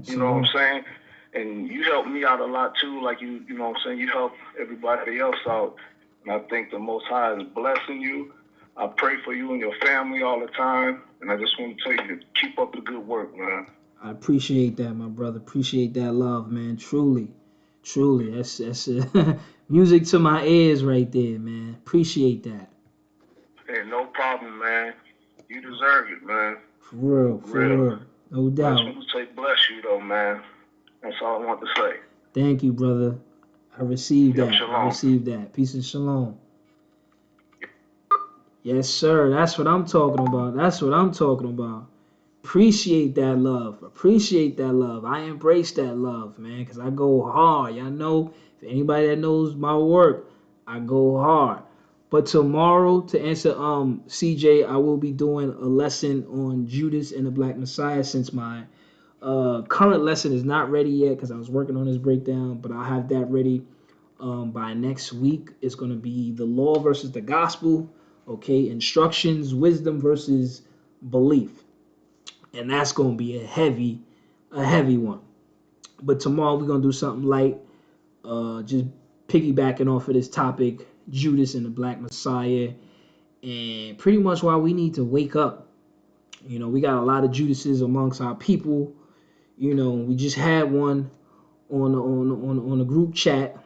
You know what I'm saying? And you helped me out a lot too. Like you know what I'm saying? You help everybody else out. And I think the Most High is blessing you. I pray for you and your family all the time. And I just want to tell you to keep up the good work, man. I appreciate that, my brother. Appreciate that love, man. Truly. That's music to my ears right there, man. Appreciate that. Hey, no problem, man. You deserve it, man. For real. No doubt. I just want to say bless you, though, man. That's all I want to say. Thank you, brother. I received that. Shalom. I received that. Peace and shalom. Yes, sir. That's what I'm talking about. Appreciate that love. I embrace that love, man, because I go hard. Y'all know, if anybody that knows my work, I go hard. But tomorrow, to answer CJ, I will be doing a lesson on Judas and the Black Messiah, since my current lesson is not ready yet because I was working on this breakdown, but I'll have that ready by next week. It's going to be the law versus the gospel, okay, instructions, wisdom versus belief. And that's going to be a heavy one. But tomorrow we're gonna do something light. Just piggybacking off of this topic, Judas and the Black Messiah, and pretty much why we need to wake up. We got a lot of Judases amongst our people. We just had one on the group chat.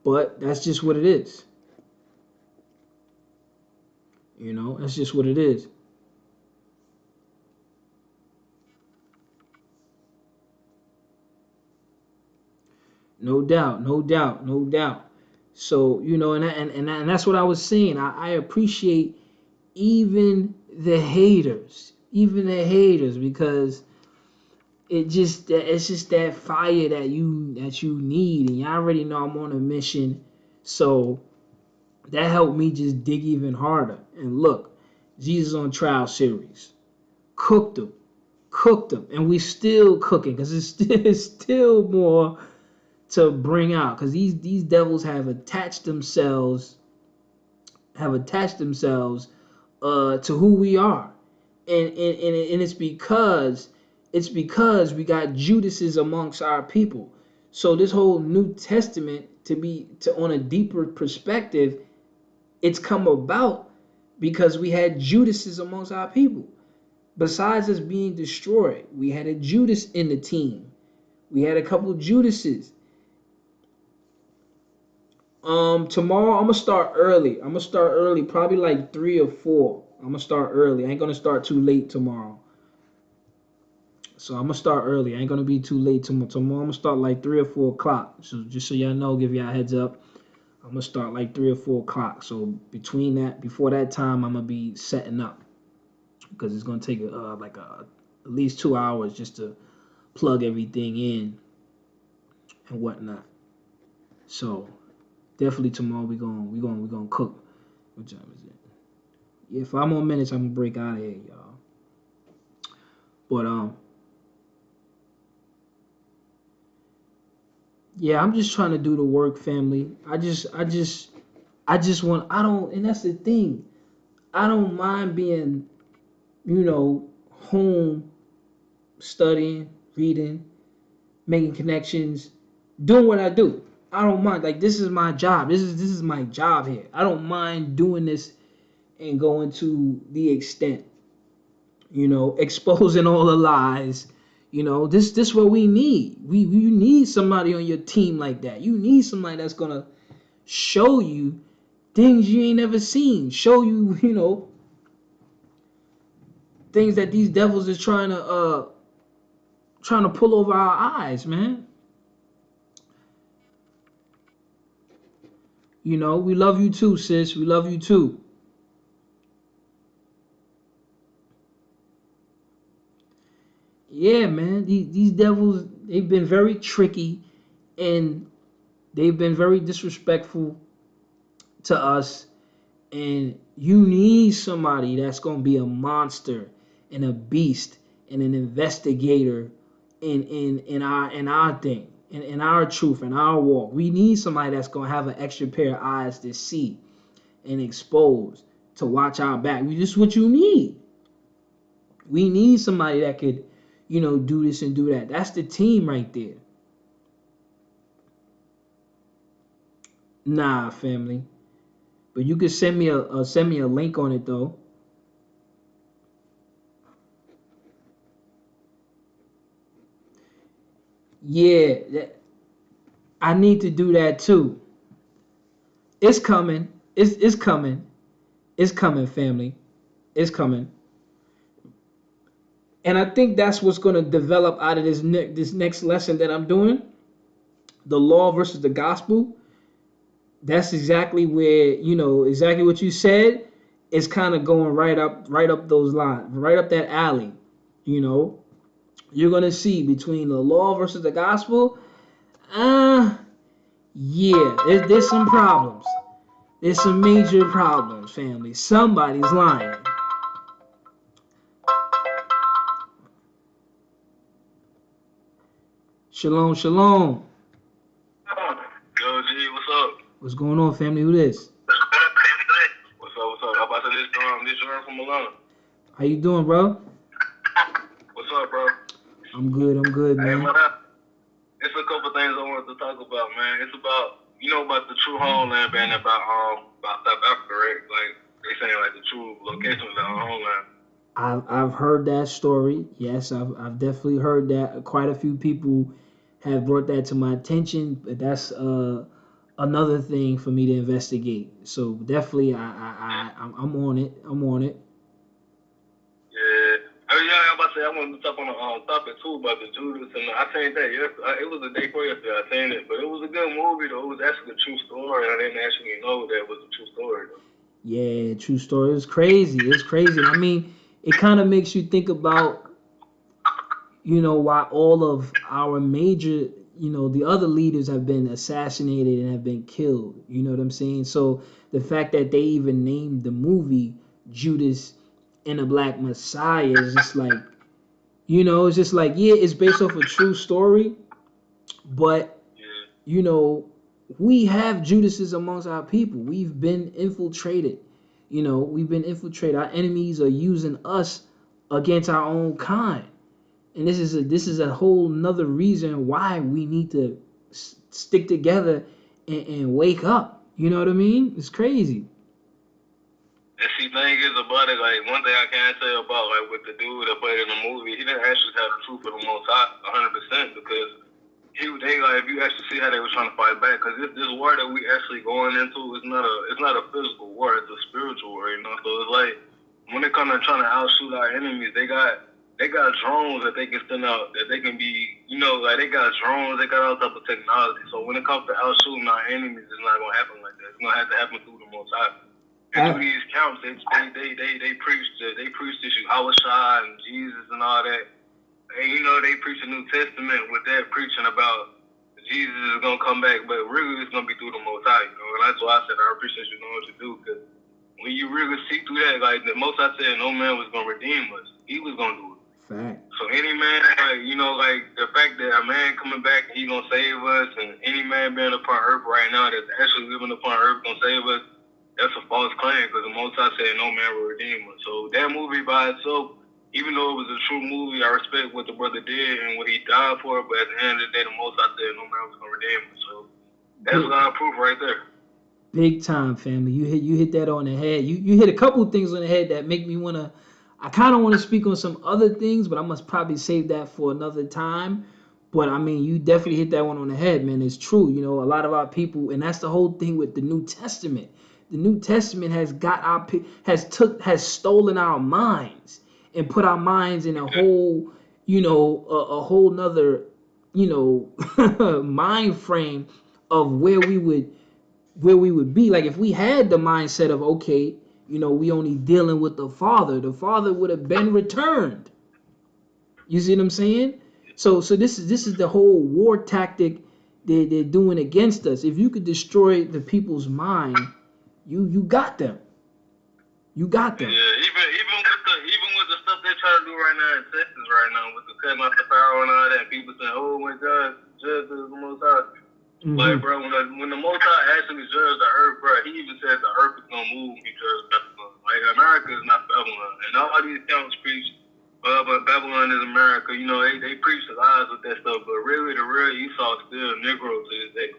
But that's just what it is. That's just what it is. No doubt, no doubt, no doubt. So, and that's what I was saying. I appreciate even the haters, because it's just that fire that you need, and y'all already know I'm on a mission. So that helped me just dig even harder. And look, Jesus on Trial series, cooked them, and we still cooking, because it's still more to bring out, because these devils have attached themselves to who we are, and it's because we got Judases amongst our people. So this whole New Testament, on a deeper perspective, it's come about because we had Judases amongst our people. Besides us being destroyed, we had a Judas in the team. We had a couple of Judases. Tomorrow I'm gonna start early. Probably like 3 or 4. I'm gonna start early. I ain't gonna start too late tomorrow. So I'm gonna start early. I ain't gonna be too late tomorrow. Tomorrow I'm gonna start like 3 or 4 o'clock. So just so y'all know, give y'all a heads up. I'm gonna start like 3 or 4 o'clock. So before that time, I'm gonna be setting up, because it's gonna take at least 2 hours just to plug everything in and whatnot. So definitely tomorrow we gonna cook. What time is it? Yeah, 5 more minutes, I'm gonna break out of here, y'all. But yeah, I'm just trying to do the work, family. I just want, and that's the thing. I don't mind being, home, studying, reading, making connections, doing what I do. I don't mind. Like, this is my job. This is my job here. I don't mind doing this and going to the extent, exposing all the lies. This what we need. You need somebody on your team like that. You need somebody that's gonna show you things you ain't never seen. Show you, things that these devils is trying to pull over our eyes, man. We love you too, sis. We love you too. Yeah, man. These devils, they've been very tricky, and they've been very disrespectful to us. And you need somebody that's gonna be a monster and a beast and an investigator in our thing, in our truth, in our walk. We need somebody that's gonna have an extra pair of eyes to see and expose, to watch our back. This is what you need. We need somebody that could, do this and do that. That's the team right there. Nah, family. But you could send me a link on it though. Yeah, I need to do that too. It's coming. It's coming. It's coming, family. It's coming. And I think that's what's going to develop out of this next lesson that I'm doing, the law versus the gospel. That's exactly where, exactly what you said. It's kind of going right up those lines, right up that alley. You're going to see between the law versus the gospel. Yeah, there's some problems. There's some major problems, family. Somebody's lying. Shalom, shalom. Yo, G, what's up? What's going on, family? Who this? What's up? I'm about to this Jordan from Milan. How you doing, bro? What's up, bro? I'm good, Hey, man. man, it's a couple things I wanted to talk about, man. It's about, about the true homeland being about South Africa, right? Like, they saying, like, the true location of the homeland. I've heard that story. Yes, I've definitely heard that. Quite a few people have brought that to my attention, but that's another thing for me to investigate. So definitely, I'm on it. I'm on it. Yeah. I mean, yeah, I'm about to say, I wanted to talk on the topic, too, about the Judas, and I seen that yesterday. It was the day before yesterday, I seen it, but it was a good movie, though. It was actually a true story, and I didn't actually know that it was a true story, though. Yeah, true story. It's crazy. It's crazy. I mean, it kind of makes you think about, why all of our major, the other leaders have been assassinated and have been killed. You know what I'm saying? So the fact that they even named the movie Judas and the Black Messiah is just like, it's just like, yeah, it's based off a true story, but, Yeah. We have Judases amongst our people. We've been infiltrated. We've been infiltrated. Our enemies are using us against our own kind. And this is a whole nother reason why we need to stick together and wake up. You know what I mean? It's crazy. And see, thing is about it, like, one thing I can say about, like, with the dude that played in the movie, he didn't actually have the truth of the Most High 100%, because they, like, if you actually see how they were trying to fight back, because this war that we actually going into is not a physical war, it's a spiritual war, So it's like, when it comes to trying to outshoot our enemies, they got drones that they can send out, that they can be, like, they got drones, they got all type of technology. So when it comes to outshooting our enemies, it's not gonna happen like that. It's gonna have to happen through the Most High. And through these camps, they preach this Yahweh and Jesus and all that. And they preach the New Testament with that preaching about Jesus is gonna come back, but really it's gonna be through the Most High. And that's why I said I appreciate you knowing what you do, because when you really see through that, like the Most High said, no man was gonna redeem us. He was gonna do it. Fact. So any man, like the fact that a man coming back, he gonna save us, and any man being upon earth right now that's actually living upon earth gonna save us, that's a false claim, because the Most High said no man will redeem us. So that movie by itself, even though it was a true movie, I respect what the brother did and what he died for, but at the end of the day, the Most High said no man was gonna redeem us. So that's God proof right there. Big time, family. You hit that on the head. You hit a couple of things on the head that make me wanna. I kind of want to speak on some other things, but I must probably save that for another time. But I mean, you definitely hit that one on the head, man. It's true. A lot of our people, and that's the whole thing with the New Testament. The New Testament has stolen our minds and put our minds in a whole, a whole nother, mind frame of where we would be. Like if we had the mindset of, okay, we only dealing with the Father would have been returned. You see what I'm saying? So this is the whole war tactic they're doing against us. If you could destroy the people's mind, you got them. You got them. Yeah, even with the stuff they're trying to do right now in Texas right now, with the cutting off the power and all that, people saying, "Oh my God, judge is the Most High." Mm-hmm. Like, bro, when the Most High actually judged the earth, bro, he even said the earth is gonna move. He judged Babylon. Like, America is not Babylon, and all these counts preach, but Babylon is America. They preach the lies with that stuff, but really, the real Esau is still Negro to this day.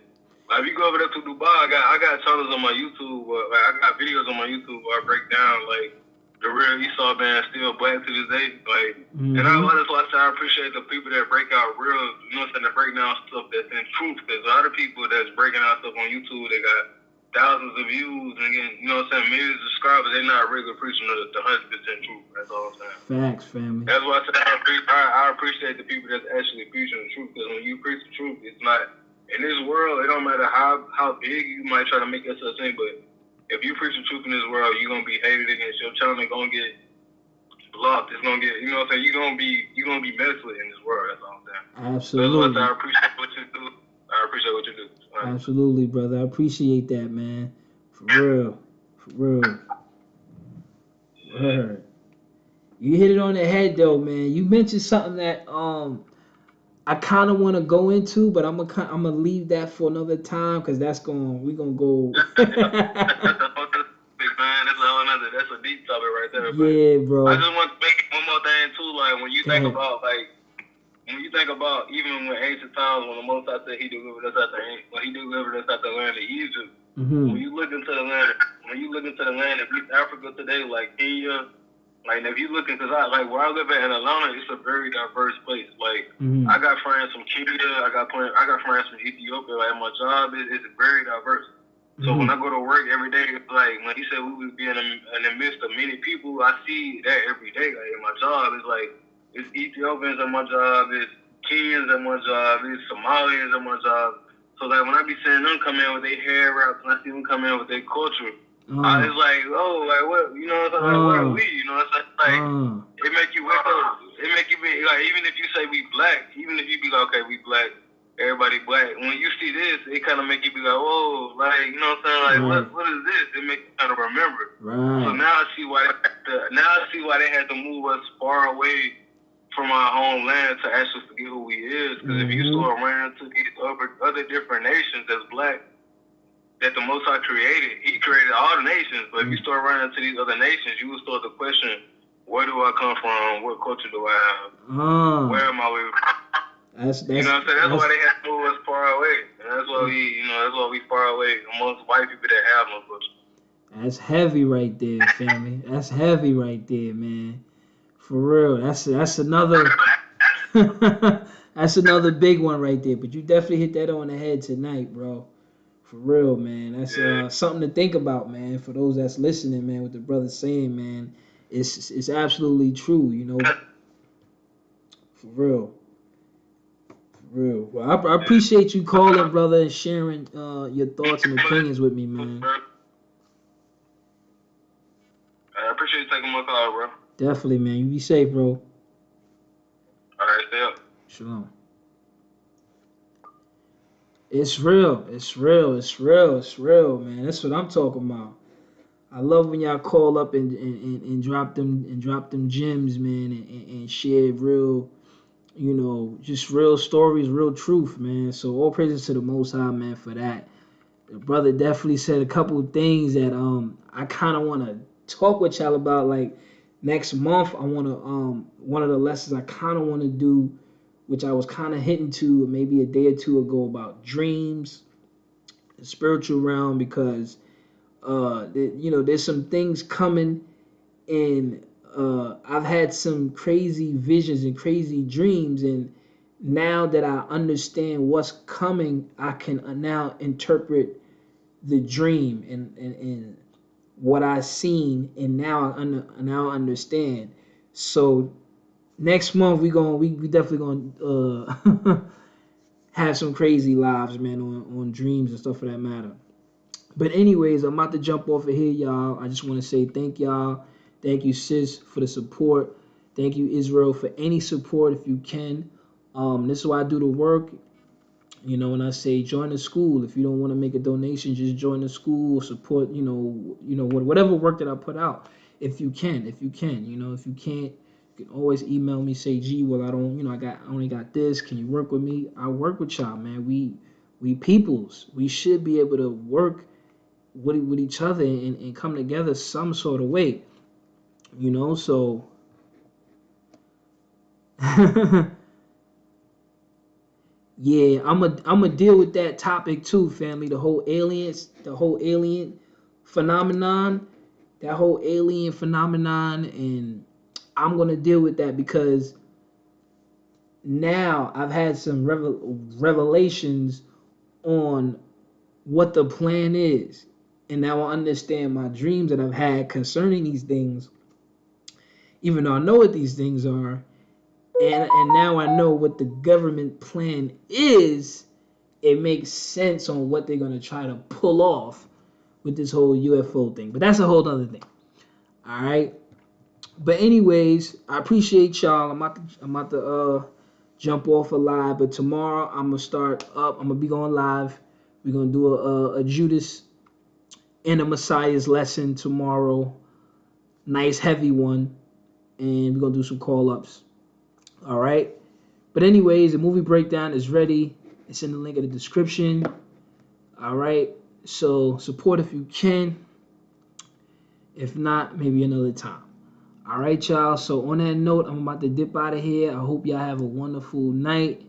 Like, if you go over there to Dubai, I got channels on my YouTube. I got videos on my YouTube where I break down like the real Esau band still black to this day. Like, and that's why I say I appreciate the people that break out real, that break down stuff that's in truth. Because a lot of people that's breaking out stuff on YouTube, they got thousands of views and getting, millions of subscribers. They're not really preaching the 100% truth. That's all I'm saying. Facts, family. That's why I said I appreciate the people that's actually preaching the truth. Because when you preach the truth, it's not. In this world, it don't matter how big you might try to make yourself seem, but if you preach the truth in this world, you're gonna be hated against. Your channel gonna get blocked. It's gonna get, you're gonna be messed with in this world. That's all I'm saying. Absolutely. That's why I appreciate what you do. I appreciate what you do. Right. Absolutely, brother. I appreciate that, man. For real. Word. You hit it on the head, though, man. You mentioned something that I kind of want to go into, but I'm gonna leave that for another time because we're gonna go. That's a whole other big man. That's a deep topic right there. Yeah, bro. I just want to make one more thing too. Like when you think about like about even when ancient times, when the Most High said He delivered us out the land of Egypt. Mm-hmm. When you look into the land of East Africa today, like Kenya, like if you look into that, like where I live at in Atlanta, it's a very diverse place. Like Mm-hmm. I got friends from Kenya, I got friends from Ethiopia. Like my job is very diverse. So when I go to work every day, like when he said we would be in the midst of many people, I see that every day. Like in my job, it's like it's Ethiopians at my job, it's Kenyans at my job, it's Somalians at my job. So like when I be seeing them come in with their hair wraps, and I see them come in with their culture, it's like, oh, like what, you know what I'm saying? Like where are we? You know what I'm saying? Like it make you wake up. It make you be like, even if you say we black, even if you be like, okay, we black. Everybody black. When you see this, it kind of make you be like, whoa, like, you know what I'm saying? Like, what is this? It makes you kind of remember. Right. So now I see why they had to move us far away from our homeland to actually forget who we is. Because if you start running to these other different nations that's black, that the Most High created, He created all the nations. But if you start running to these other nations, you will start to question, where do I come from? What culture do I have? Where am I with? You know what I'm saying? That's why they have to move us far away. And that's why we far away amongst white people that have no culture. That's heavy right there, family. That's heavy right there, man. For real. That's another that's another big one right there. But you definitely hit that on the head tonight, bro. For real, man. That's something to think about, man. For those that's listening, man, what the brother's saying, man. It's absolutely true, you know. For real. Real. Well, I appreciate you calling, brother, and sharing your thoughts and opinions with me, man. I appreciate you taking my call, bro. Definitely, man. You be safe, bro. All right, stay up. Shalom. It's real. It's real. It's real. It's real, man. That's what I'm talking about. I love when y'all call up and drop them gems, man, and share real, you know, just real stories, real truth, man. So all praises to the Most High, man, for that. The brother definitely said a couple of things that I kind of want to talk with y'all about. Like next month, I want to one of the lessons I kind of want to do, which I was kind of hitting to maybe a day or two ago, about dreams, the spiritual realm, because you know, there's some things coming, and I've had some crazy visions and crazy dreams, and now that I understand what's coming, I can now interpret the dream and what I seen, and now I understand. So next month we definitely gonna have some crazy lives, man, on dreams and stuff for that matter. But anyways, I'm about to jump off of here, y'all. I just want to say thank y'all. Thank you, sis, for the support. Thank you, Israel, for any support if you can. This is why I do the work. You know, when I say join the school, if you don't want to make a donation, just join the school, support, you know, whatever work that I put out. If you can, you know, if you can't, you can always email me, say, gee, well, I don't, you know, I only got this. Can you work with me? I work with y'all, man. We peoples. We should be able to work with each other and come together some sort of way, you know. So yeah, I'm a deal with that topic too, family. The whole alien phenomenon, and I'm gonna deal with that because now I've had some revelations on what the plan is. And now I understand my dreams that I've had concerning these things, even though I know what these things are. And now I know what the government plan is. It makes sense on what they're going to try to pull off with this whole UFO thing. But that's a whole other thing. All right. But anyways, I appreciate y'all. I'm about to jump off a live. But tomorrow I'm going to start up. I'm going to be going live. We're going to do a Judas and a Messiah's lesson tomorrow. Nice heavy one. And we're going to do some call-ups. All right. But anyways, the movie breakdown is ready. It's in the link in the description. All right. So support if you can. If not, maybe another time. All right, y'all. So on that note, I'm about to dip out of here. I hope y'all have a wonderful night.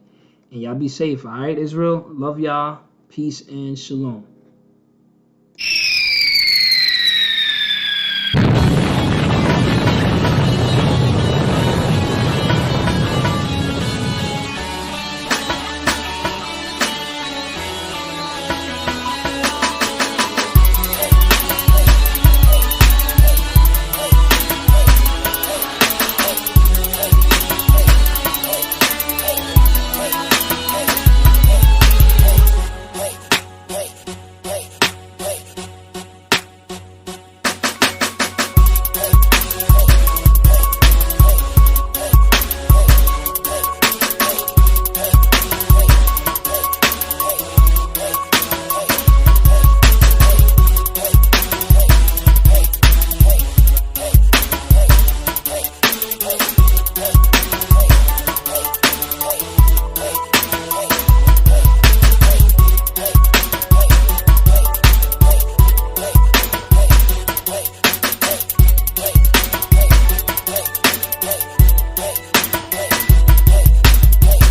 And y'all be safe. All right, Israel? Love y'all. Peace and shalom.